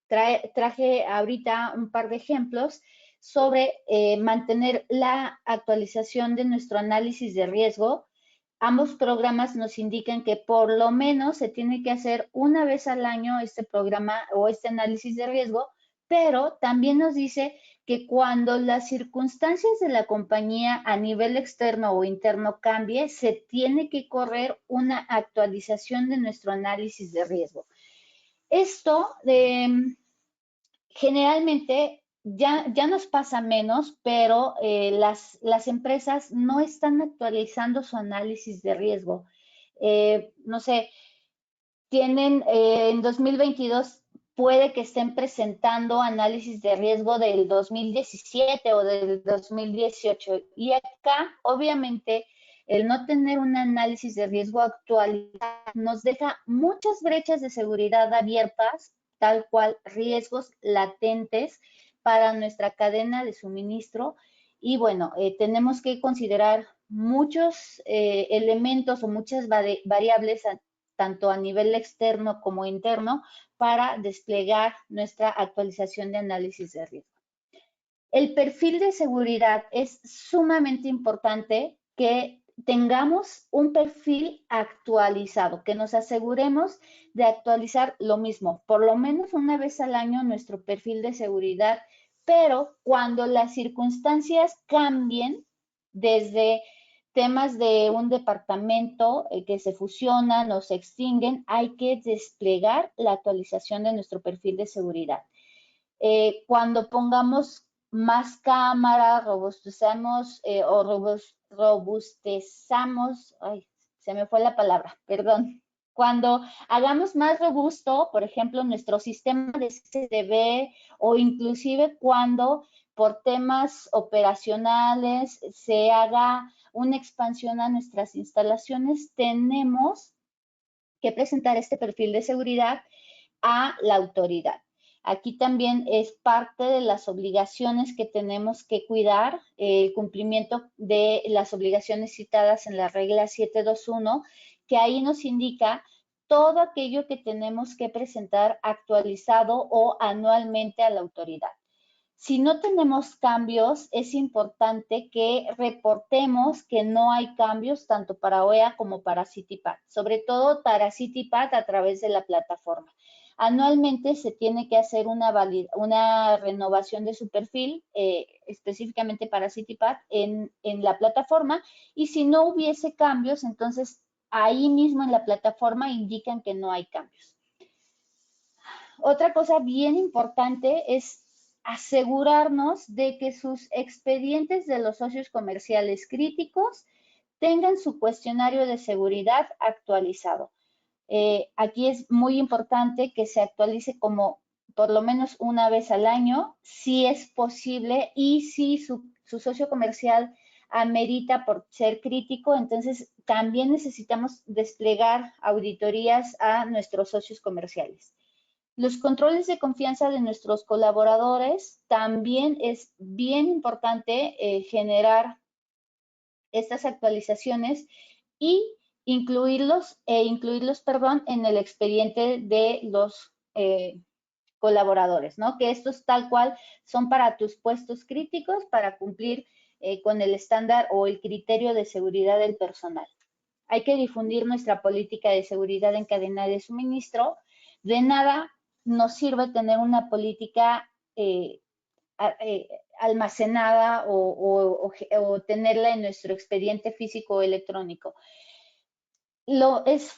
Traje ahorita un par de ejemplos sobre mantener la actualización de nuestro análisis de riesgo. Ambos programas nos indican que por lo menos se tiene que hacer una vez al año este programa o este análisis de riesgo, pero también nos dice que cuando las circunstancias de la compañía a nivel externo o interno cambie, se tiene que correr una actualización de nuestro análisis de riesgo. Esto generalmente ya nos pasa menos, pero las empresas no están actualizando su análisis de riesgo. No sé, tienen en 2022 puede que estén presentando análisis de riesgo del 2017 o del 2018. Y acá, obviamente, el no tener un análisis de riesgo actualizado nos deja muchas brechas de seguridad abiertas, tal cual riesgos latentes para nuestra cadena de suministro. Y bueno, tenemos que considerar muchos elementos o muchas variables tanto a nivel externo como interno para desplegar nuestra actualización de análisis de riesgo. El perfil de seguridad es sumamente importante que tengamos un perfil actualizado, que nos aseguremos de actualizar lo mismo, por lo menos una vez al año nuestro perfil de seguridad, pero cuando las circunstancias cambien desde temas de un departamento que se fusionan o se extinguen, hay que desplegar la actualización de nuestro perfil de seguridad. Cuando pongamos más cámaras, robustezamos, se me fue la palabra, perdón. Cuando hagamos más robusto, por ejemplo, nuestro sistema de CCTV o inclusive cuando por temas operacionales se haga una expansión a nuestras instalaciones, tenemos que presentar este perfil de seguridad a la autoridad. Aquí también es parte de las obligaciones que tenemos que cuidar, el cumplimiento de las obligaciones citadas en la regla 721, que ahí nos indica todo aquello que tenemos que presentar actualizado o anualmente a la autoridad. Si no tenemos cambios, es importante que reportemos que no hay cambios tanto para OEA como para CityPath, sobre todo para CityPath a través de la plataforma. Anualmente se tiene que hacer una renovación de su perfil, específicamente para CityPath en la plataforma, y si no hubiese cambios, entonces ahí mismo en la plataforma indican que no hay cambios. Otra cosa bien importante es asegurarnos de que sus expedientes de los socios comerciales críticos tengan su cuestionario de seguridad actualizado. Aquí es muy importante que se actualice como por lo menos una vez al año, si es posible, y si su socio comercial amerita por ser crítico, entonces también necesitamos desplegar auditorías a nuestros socios comerciales. Los controles de confianza de nuestros colaboradores, también es bien importante generar estas actualizaciones y incluirlos en el expediente de los colaboradores, ¿no? Que estos tal cual son para tus puestos críticos para cumplir con el estándar o el criterio de seguridad del personal. Hay que difundir nuestra política de seguridad en cadena de suministro. De nada nos sirve tener una política almacenada o tenerla en nuestro expediente físico o electrónico.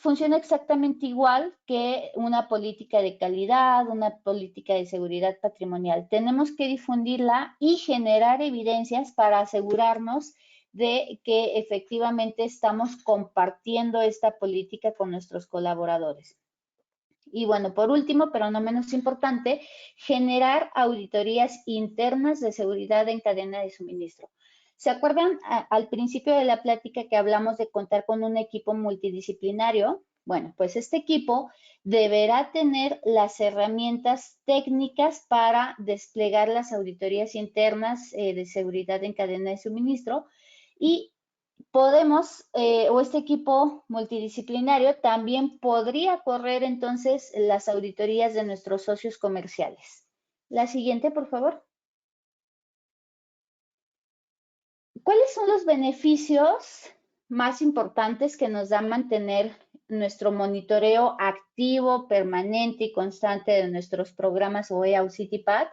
Funciona exactamente igual que una política de calidad, una política de seguridad patrimonial. Tenemos que difundirla y generar evidencias para asegurarnos de que efectivamente estamos compartiendo esta política con nuestros colaboradores. Y bueno, por último, pero no menos importante, generar auditorías internas de seguridad en cadena de suministro. ¿Se acuerdan al principio de la plática que hablamos de contar con un equipo multidisciplinario? Bueno, pues este equipo deberá tener las herramientas técnicas para desplegar las auditorías internas de seguridad en cadena de suministro y podemos, o este equipo multidisciplinario también podría correr entonces las auditorías de nuestros socios comerciales. La siguiente, por favor. ¿Cuáles son los beneficios más importantes que nos da mantener nuestro monitoreo activo, permanente y constante de nuestros programas OEA o CityPath?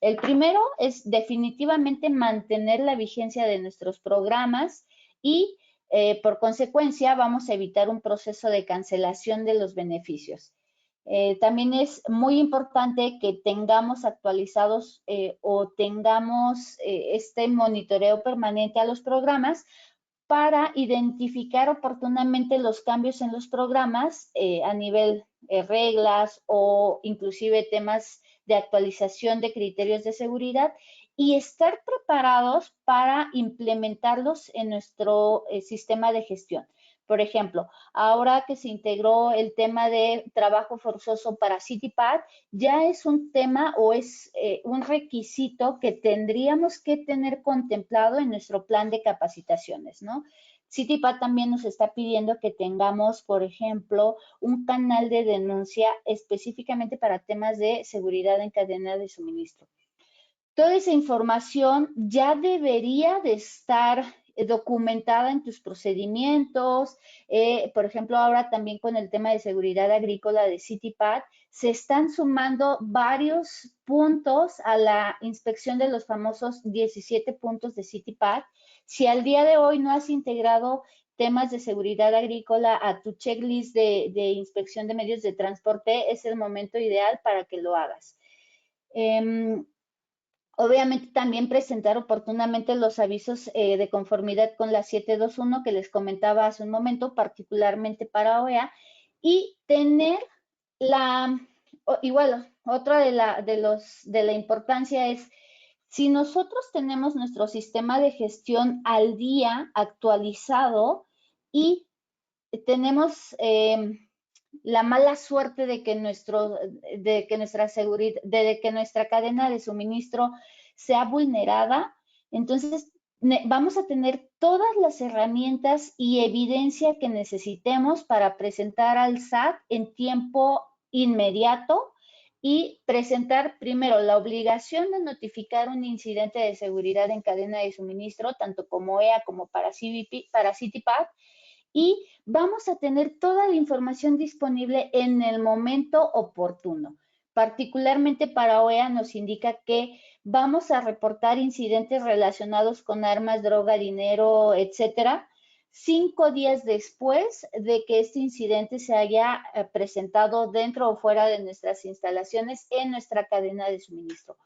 El primero es definitivamente mantener la vigencia de nuestros programas y por consecuencia vamos a evitar un proceso de cancelación de los beneficios. También es muy importante que tengamos actualizados o tengamos este monitoreo permanente a los programas para identificar oportunamente los cambios en los programas a nivel reglas o inclusive temas de actualización de criterios de seguridad y estar preparados para implementarlos en nuestro sistema de gestión. Por ejemplo, ahora que se integró el tema de trabajo forzoso para CityPath, ya es un tema o es un requisito que tendríamos que tener contemplado en nuestro plan de capacitaciones, ¿no? CityPath también nos está pidiendo que tengamos, por ejemplo, un canal de denuncia específicamente para temas de seguridad en cadena de suministro. Toda esa información ya debería de estar documentada en tus procedimientos. Por ejemplo, ahora también con el tema de seguridad agrícola de CityPath, se están sumando varios puntos a la inspección de los famosos 17 puntos de CityPath. Si al día de hoy no has integrado temas de seguridad agrícola a tu checklist de inspección de medios de transporte, es el momento ideal para que lo hagas. Obviamente también presentar oportunamente los avisos de conformidad con la 721 que les comentaba hace un momento, particularmente para OEA, y tener igual, otra de la importancia es, si nosotros tenemos nuestro sistema de gestión al día, actualizado, y tenemos la mala suerte de que nuestra cadena de suministro sea vulnerada, entonces vamos a tener todas las herramientas y evidencia que necesitemos para presentar al SAT en tiempo inmediato y presentar primero la obligación de notificar un incidente de seguridad en cadena de suministro, tanto como EA como para CITIPAC, y vamos a tener toda la información disponible en el momento oportuno. Particularmente para OEA nos indica que vamos a reportar incidentes relacionados con armas, droga, dinero, etcétera, 5 días después de que este incidente se haya presentado dentro o fuera de nuestras instalaciones en nuestra cadena de suministro.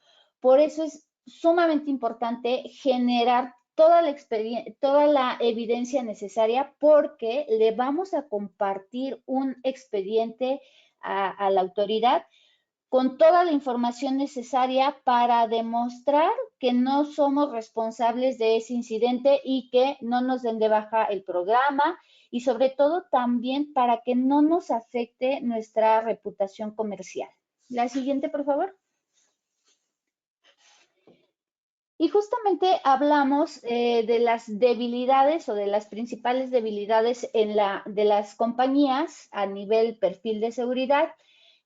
Por eso es sumamente importante generar toda la evidencia necesaria, porque le vamos a compartir un expediente a la autoridad con toda la información necesaria para demostrar que no somos responsables de ese incidente y que no nos den de baja el programa, y sobre todo también para que no nos afecte nuestra reputación comercial. La siguiente, por favor. Y justamente hablamos de las debilidades o de las principales debilidades de las compañías a nivel perfil de seguridad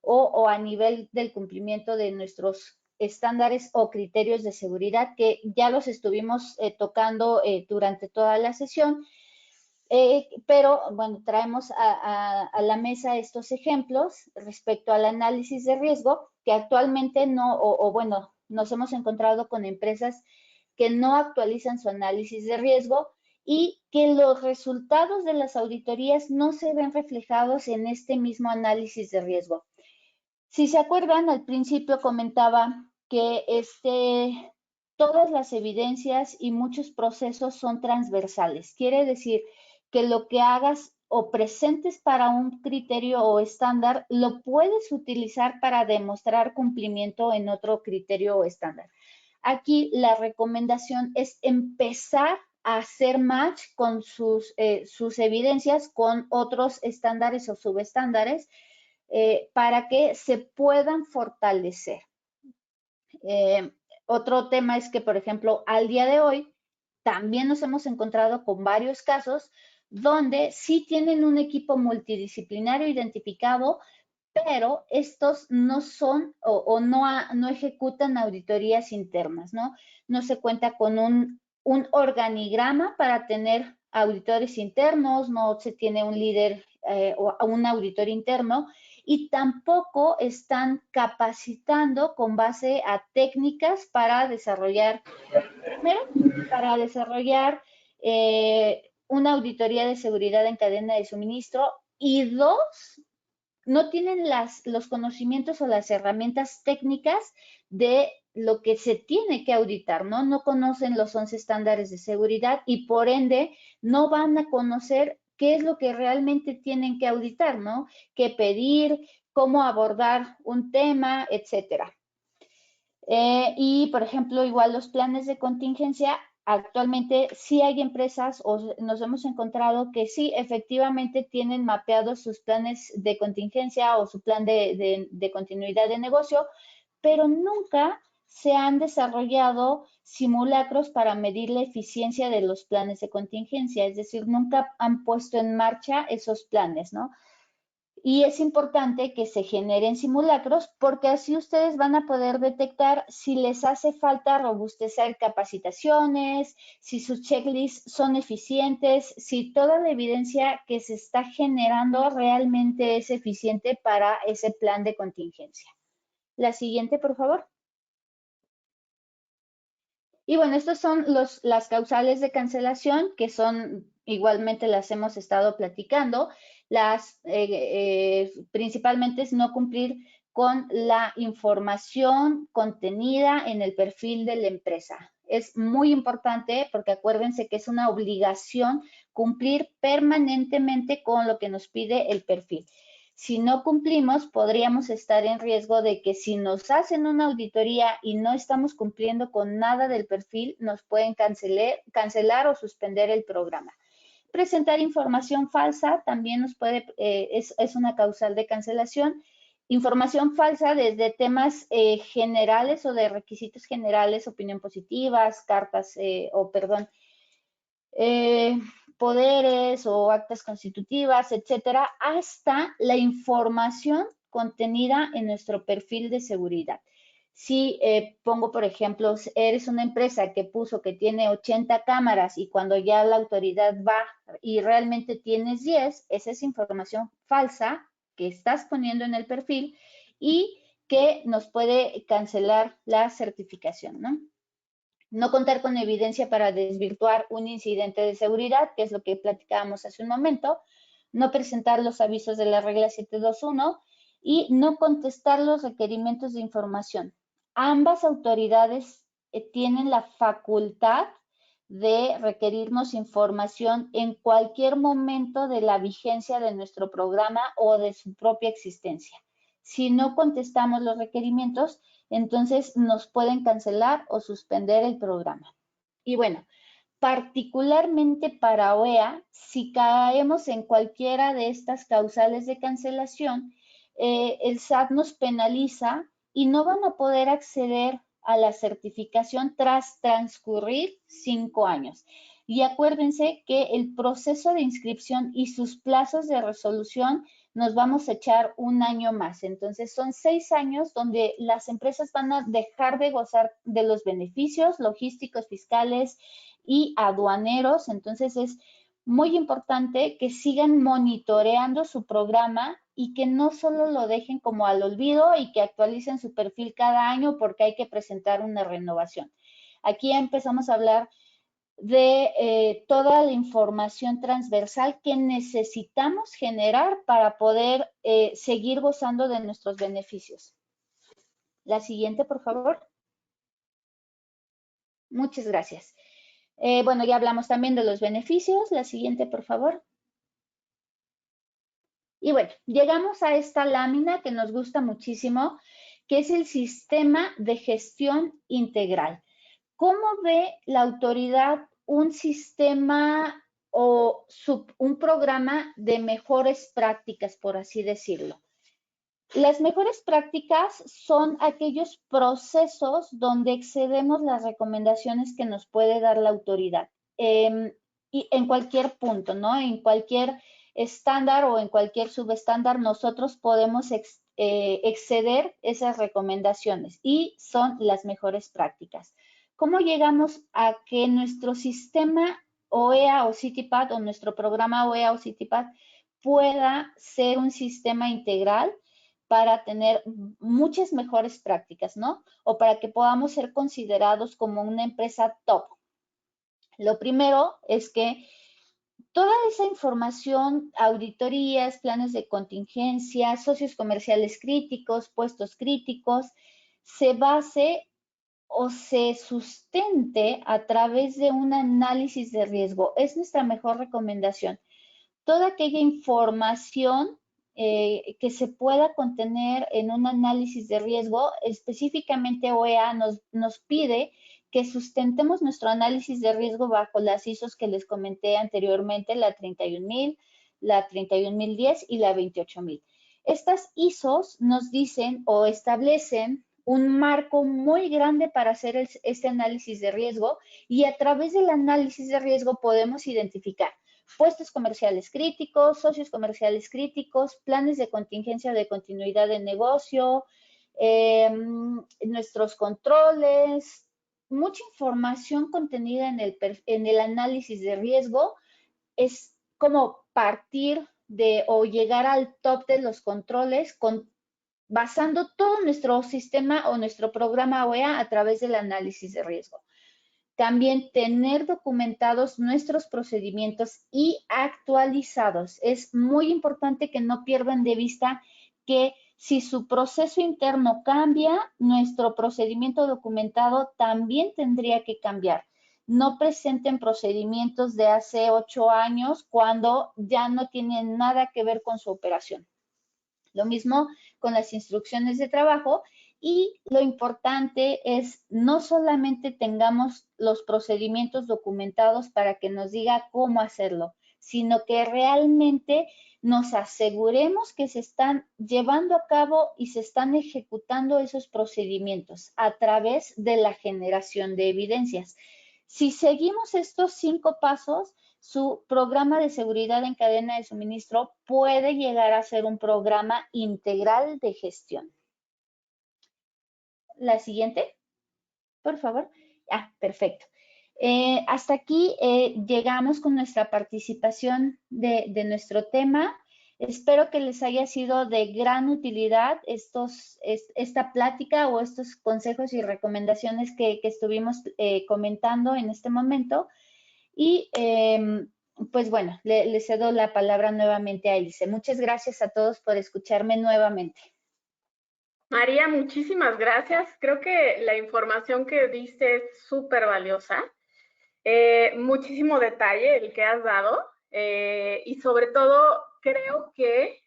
o a nivel del cumplimiento de nuestros estándares o criterios de seguridad, que ya los estuvimos tocando durante toda la sesión. Pero bueno, traemos a la mesa estos ejemplos respecto al análisis de riesgo, que actualmente bueno, nos hemos encontrado con empresas que no actualizan su análisis de riesgo y que los resultados de las auditorías no se ven reflejados en este mismo análisis de riesgo. Si se acuerdan, al principio comentaba que todas las evidencias y muchos procesos son transversales. Quiere decir que lo que hagas o presentes para un criterio o estándar, lo puedes utilizar para demostrar cumplimiento en otro criterio o estándar. Aquí la recomendación es empezar a hacer match con sus evidencias con otros estándares o subestándares para que se puedan fortalecer. Otro tema es que, por ejemplo, al día de hoy, también nos hemos encontrado con varios casos donde sí tienen un equipo multidisciplinario identificado, pero estos no son o no ejecutan auditorías internas, ¿no? No se cuenta con un organigrama para tener auditores internos, no se tiene un líder o un auditor interno, y tampoco están capacitando con base a técnicas para desarrollar, primero, una auditoría de seguridad en cadena de suministro, y dos, no tienen los conocimientos o las herramientas técnicas de lo que se tiene que auditar, ¿no? No conocen los 11 estándares de seguridad y por ende no van a conocer qué es lo que realmente tienen que auditar, ¿no? Qué pedir, cómo abordar un tema, etcétera. Y, por ejemplo, igual los planes de contingencia. Actualmente sí hay empresas o nos hemos encontrado que sí efectivamente tienen mapeados sus planes de contingencia o su plan de continuidad de negocio, pero nunca se han desarrollado simulacros para medir la eficiencia de los planes de contingencia, es decir, nunca han puesto en marcha esos planes, ¿no? Y es importante que se generen simulacros porque así ustedes van a poder detectar si les hace falta robustecer capacitaciones, si sus checklists son eficientes, si toda la evidencia que se está generando realmente es eficiente para ese plan de contingencia. La siguiente, por favor. Y bueno, estas son las causales de cancelación, que son igualmente las hemos estado platicando. Principalmente es no cumplir con la información contenida en el perfil de la empresa. Es muy importante porque acuérdense que es una obligación cumplir permanentemente con lo que nos pide el perfil. Si no cumplimos, podríamos estar en riesgo de que si nos hacen una auditoría y no estamos cumpliendo con nada del perfil, nos pueden cancelar o suspender el programa. Presentar información falsa también nos puede, es una causal de cancelación. Información falsa desde temas generales o de requisitos generales, opinión positivas, cartas poderes o actas constitutivas, etcétera, hasta la información contenida en nuestro perfil de seguridad. Si pongo, por ejemplo, eres una empresa que puso que tiene 80 cámaras y cuando ya la autoridad va y realmente tienes 10, esa es información falsa que estás poniendo en el perfil y que nos puede cancelar la certificación, ¿no? No contar con evidencia para desvirtuar un incidente de seguridad, que es lo que platicábamos hace un momento, no presentar los avisos de la regla 721 y no contestar los requerimientos de información. Ambas autoridades tienen la facultad de requerirnos información en cualquier momento de la vigencia de nuestro programa o de su propia existencia. Si no contestamos los requerimientos, entonces nos pueden cancelar o suspender el programa. Y bueno, particularmente para OEA, si caemos en cualquiera de estas causales de cancelación, el SAT nos penaliza y no van a poder acceder a la certificación tras transcurrir 5 años. Y acuérdense que el proceso de inscripción y sus plazos de resolución nos vamos a echar un año más. Entonces, son 6 años donde las empresas van a dejar de gozar de los beneficios logísticos, fiscales y aduaneros. Entonces, es muy importante que sigan monitoreando su programa y que no solo lo dejen como al olvido y que actualicen su perfil cada año porque hay que presentar una renovación. Aquí ya empezamos a hablar de toda la información transversal que necesitamos generar para poder seguir gozando de nuestros beneficios. La siguiente, por favor. Muchas gracias. Bueno, ya hablamos también de los beneficios. La siguiente, por favor. Y bueno, llegamos a esta lámina que nos gusta muchísimo, que es el sistema de gestión integral. ¿Cómo ve la autoridad un sistema o un programa de mejores prácticas, por así decirlo? Las mejores prácticas son aquellos procesos donde excedemos las recomendaciones que nos puede dar la autoridad. Y en cualquier punto, ¿no? En cualquier estándar o en cualquier subestándar, nosotros podemos exceder esas recomendaciones y son las mejores prácticas. ¿Cómo llegamos a que nuestro sistema OEA o CITIPAD o nuestro programa OEA o CITIPAD pueda ser un sistema integral para tener muchas mejores prácticas, ¿no? O para que podamos ser considerados como una empresa top? Lo primero es que toda esa información, auditorías, planes de contingencia, socios comerciales críticos, puestos críticos, se base o se sustente a través de un análisis de riesgo. Es nuestra mejor recomendación. Toda aquella información que se pueda contener en un análisis de riesgo, específicamente OEA nos pide que sustentemos nuestro análisis de riesgo bajo las ISOs que les comenté anteriormente, la 31.000, la 31.010 y la 28.000. Estas ISOs nos dicen o establecen un marco muy grande para hacer este análisis de riesgo y a través del análisis de riesgo podemos identificar puestos comerciales críticos, socios comerciales críticos, planes de contingencia de continuidad de negocio, nuestros controles, mucha información contenida en el análisis de riesgo. Es como partir de o llegar al top de los controles basando todo nuestro sistema o nuestro programa OEA a través del análisis de riesgo. También tener documentados nuestros procedimientos y actualizados. Es muy importante que no pierdan de vista que Si su proceso interno cambia, nuestro procedimiento documentado también tendría que cambiar. No presenten procedimientos de hace 8 años cuando ya no tienen nada que ver con su operación. Lo mismo con las instrucciones de trabajo, y lo importante es no solamente tengamos los procedimientos documentados para que nos diga cómo hacerlo, sino que realmente nos aseguremos que se están llevando a cabo y se están ejecutando esos procedimientos a través de la generación de evidencias. Si seguimos estos 5 pasos, su programa de seguridad en cadena de suministro puede llegar a ser un programa integral de gestión. La siguiente, por favor. Perfecto. Hasta aquí llegamos con nuestra participación de nuestro tema. Espero que les haya sido de gran utilidad esta plática o estos consejos y recomendaciones que estuvimos comentando en este momento. Y pues bueno, le cedo la palabra nuevamente a Ilse. Muchas gracias a todos por escucharme nuevamente. María, muchísimas gracias. Creo que la información que diste es súper valiosa. Muchísimo detalle el que has dado, y sobre todo creo que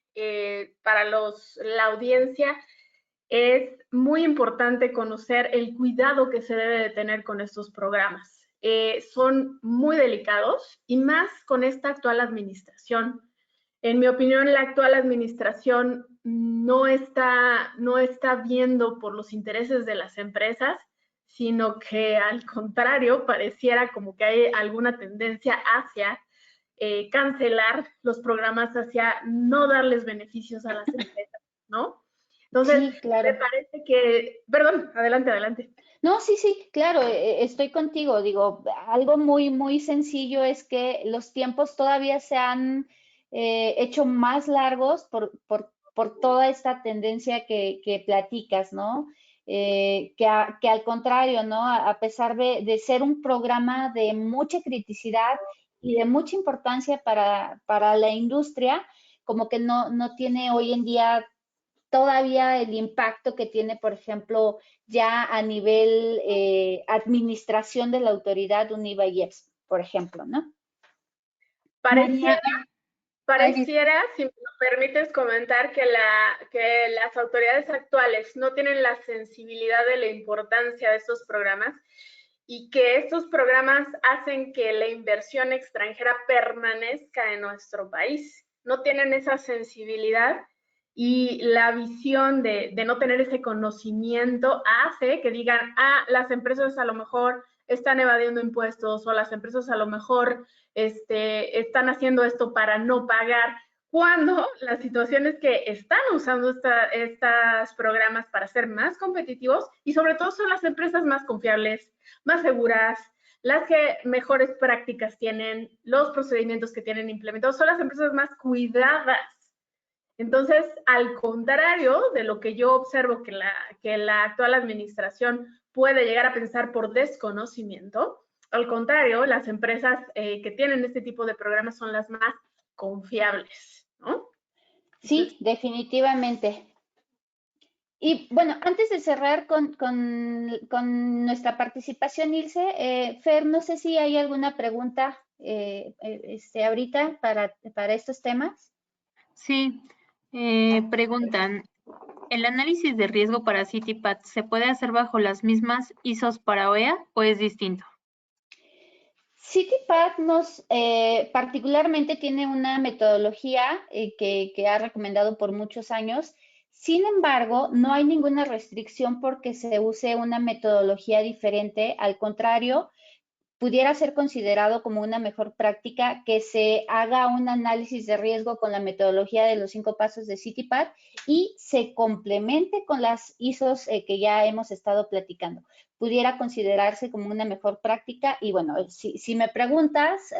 para la audiencia es muy importante conocer el cuidado que se debe de tener con estos programas. Son muy delicados, y más con esta actual administración. En mi opinión, la actual administración no está viendo por los intereses de las empresas, sino que al contrario, pareciera como que hay alguna tendencia hacia cancelar los programas, hacia no darles beneficios a las empresas, ¿no? Entonces, sí, claro. me parece que, perdón, adelante. No, sí, claro, estoy contigo. Digo, algo muy sencillo es que los tiempos todavía se han hecho más largos por toda esta tendencia que platicas, ¿no? Que al contrario, ¿no? A pesar de ser un programa de mucha criticidad y de mucha importancia para la industria, como que no tiene hoy en día todavía el impacto que tiene, por ejemplo, ya a nivel administración de la autoridad, un IVA y EPS, por ejemplo, ¿no? Pareciera, si me lo permites comentar, que las autoridades actuales no tienen la sensibilidad de la importancia de estos programas, y que estos programas hacen que la inversión extranjera permanezca en nuestro país. No tienen esa sensibilidad, y la visión de no tener ese conocimiento hace que digan, las empresas a lo mejor están evadiendo impuestos, o las empresas a lo mejor están haciendo esto para no pagar, cuando la situación es que están usando estos programas para ser más competitivos, y sobre todo son las empresas más confiables, más seguras, las que mejores prácticas tienen, los procedimientos que tienen implementados, son las empresas más cuidadas. Entonces, al contrario de lo que yo observo que la actual administración puede llegar a pensar por desconocimiento, al contrario, las empresas que tienen este tipo de programas son las más confiables, ¿no? Sí, definitivamente. Y bueno, antes de cerrar con nuestra participación, Ilse, Fer, no sé si hay alguna pregunta ahorita para estos temas. Sí, preguntan, ¿el análisis de riesgo para CityPad se puede hacer bajo las mismas ISOs para OEA o es distinto? CityPad particularmente tiene una metodología que ha recomendado por muchos años. Sin embargo, no hay ninguna restricción porque se use una metodología diferente. Al contrario, pudiera ser considerado como una mejor práctica que se haga un análisis de riesgo con la metodología de los 5 pasos de CityPad y se complemente con las ISOs que ya hemos estado platicando. Pudiera considerarse como una mejor práctica. Y bueno, si me preguntas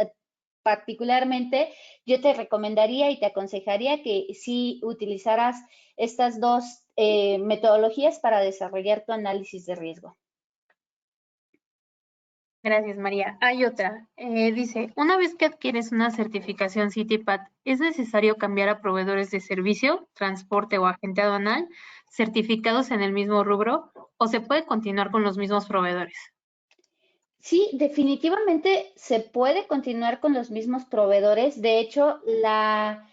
particularmente, yo te recomendaría y te aconsejaría que sí utilizaras estas dos metodologías para desarrollar tu análisis de riesgo. Gracias, María. Hay otra. Dice, una vez que adquieres una certificación CityPath, ¿es necesario cambiar a proveedores de servicio, transporte o agente aduanal certificados en el mismo rubro o se puede continuar con los mismos proveedores? Sí, definitivamente se puede continuar con los mismos proveedores. De hecho, la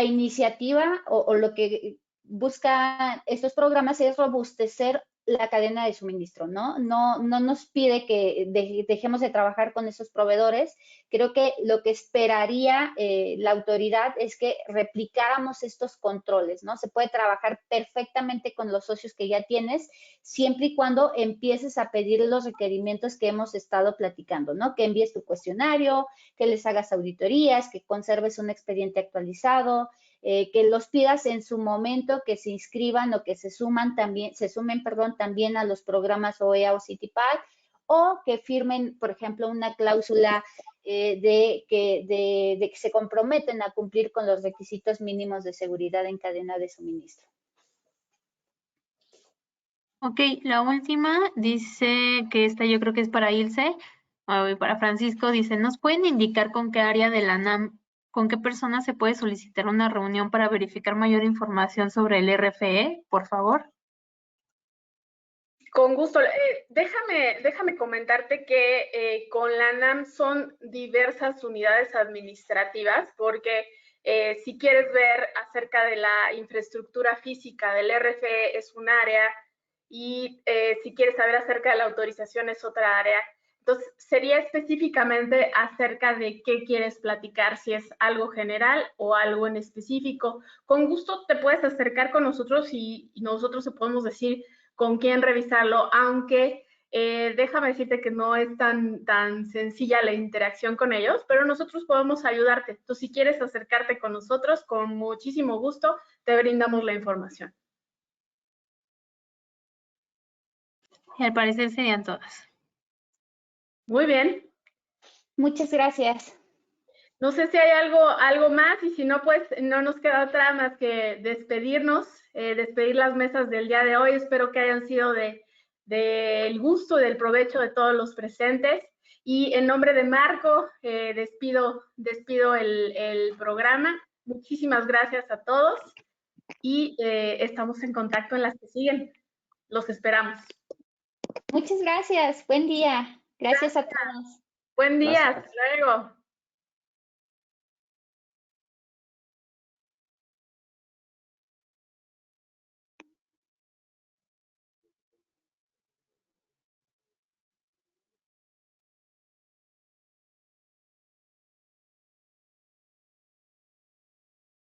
iniciativa o lo que buscan estos programas es robustecer la cadena de suministro, ¿no? No nos pide que dejemos de trabajar con esos proveedores. Creo que lo que esperaría la autoridad es que replicáramos estos controles, ¿no? Se puede trabajar perfectamente con los socios que ya tienes, siempre y cuando empieces a pedir los requerimientos que hemos estado platicando, ¿no? Que envíes tu cuestionario, que les hagas auditorías, que conserves un expediente actualizado, que los pidas en su momento, que se inscriban o que se sumen también a los programas OEA o CityPath, o que firmen, por ejemplo, una cláusula de que se comprometen a cumplir con los requisitos mínimos de seguridad en cadena de suministro. Ok, la última dice que esta yo creo que es para Ilse, y para Francisco, dice, ¿nos pueden indicar con qué área de la NAM, con qué persona se puede solicitar una reunión para verificar mayor información sobre el RFE, por favor? Con gusto. Déjame comentarte que con la NAM son diversas unidades administrativas, porque si quieres ver acerca de la infraestructura física del RFE es un área, y si quieres saber acerca de la autorización es otra área. Entonces, sería específicamente acerca de qué quieres platicar, si es algo general o algo en específico. Con gusto te puedes acercar con nosotros y nosotros te podemos decir con quién revisarlo, aunque déjame decirte que no es tan sencilla la interacción con ellos, pero nosotros podemos ayudarte. Tú, si quieres acercarte con nosotros, con muchísimo gusto te brindamos la información. Y al parecer serían todas. Muy bien. Muchas gracias. No sé si hay algo más, y si no, pues no nos queda otra más que despedirnos, despedir las mesas del día de hoy. Espero que hayan sido del gusto y del provecho de todos los presentes. Y en nombre de Marco, despido el programa. Muchísimas gracias a todos y estamos en contacto en las que siguen. Los esperamos. Muchas gracias. Buen día. Gracias a todos. Buen día. Gracias. Hasta luego.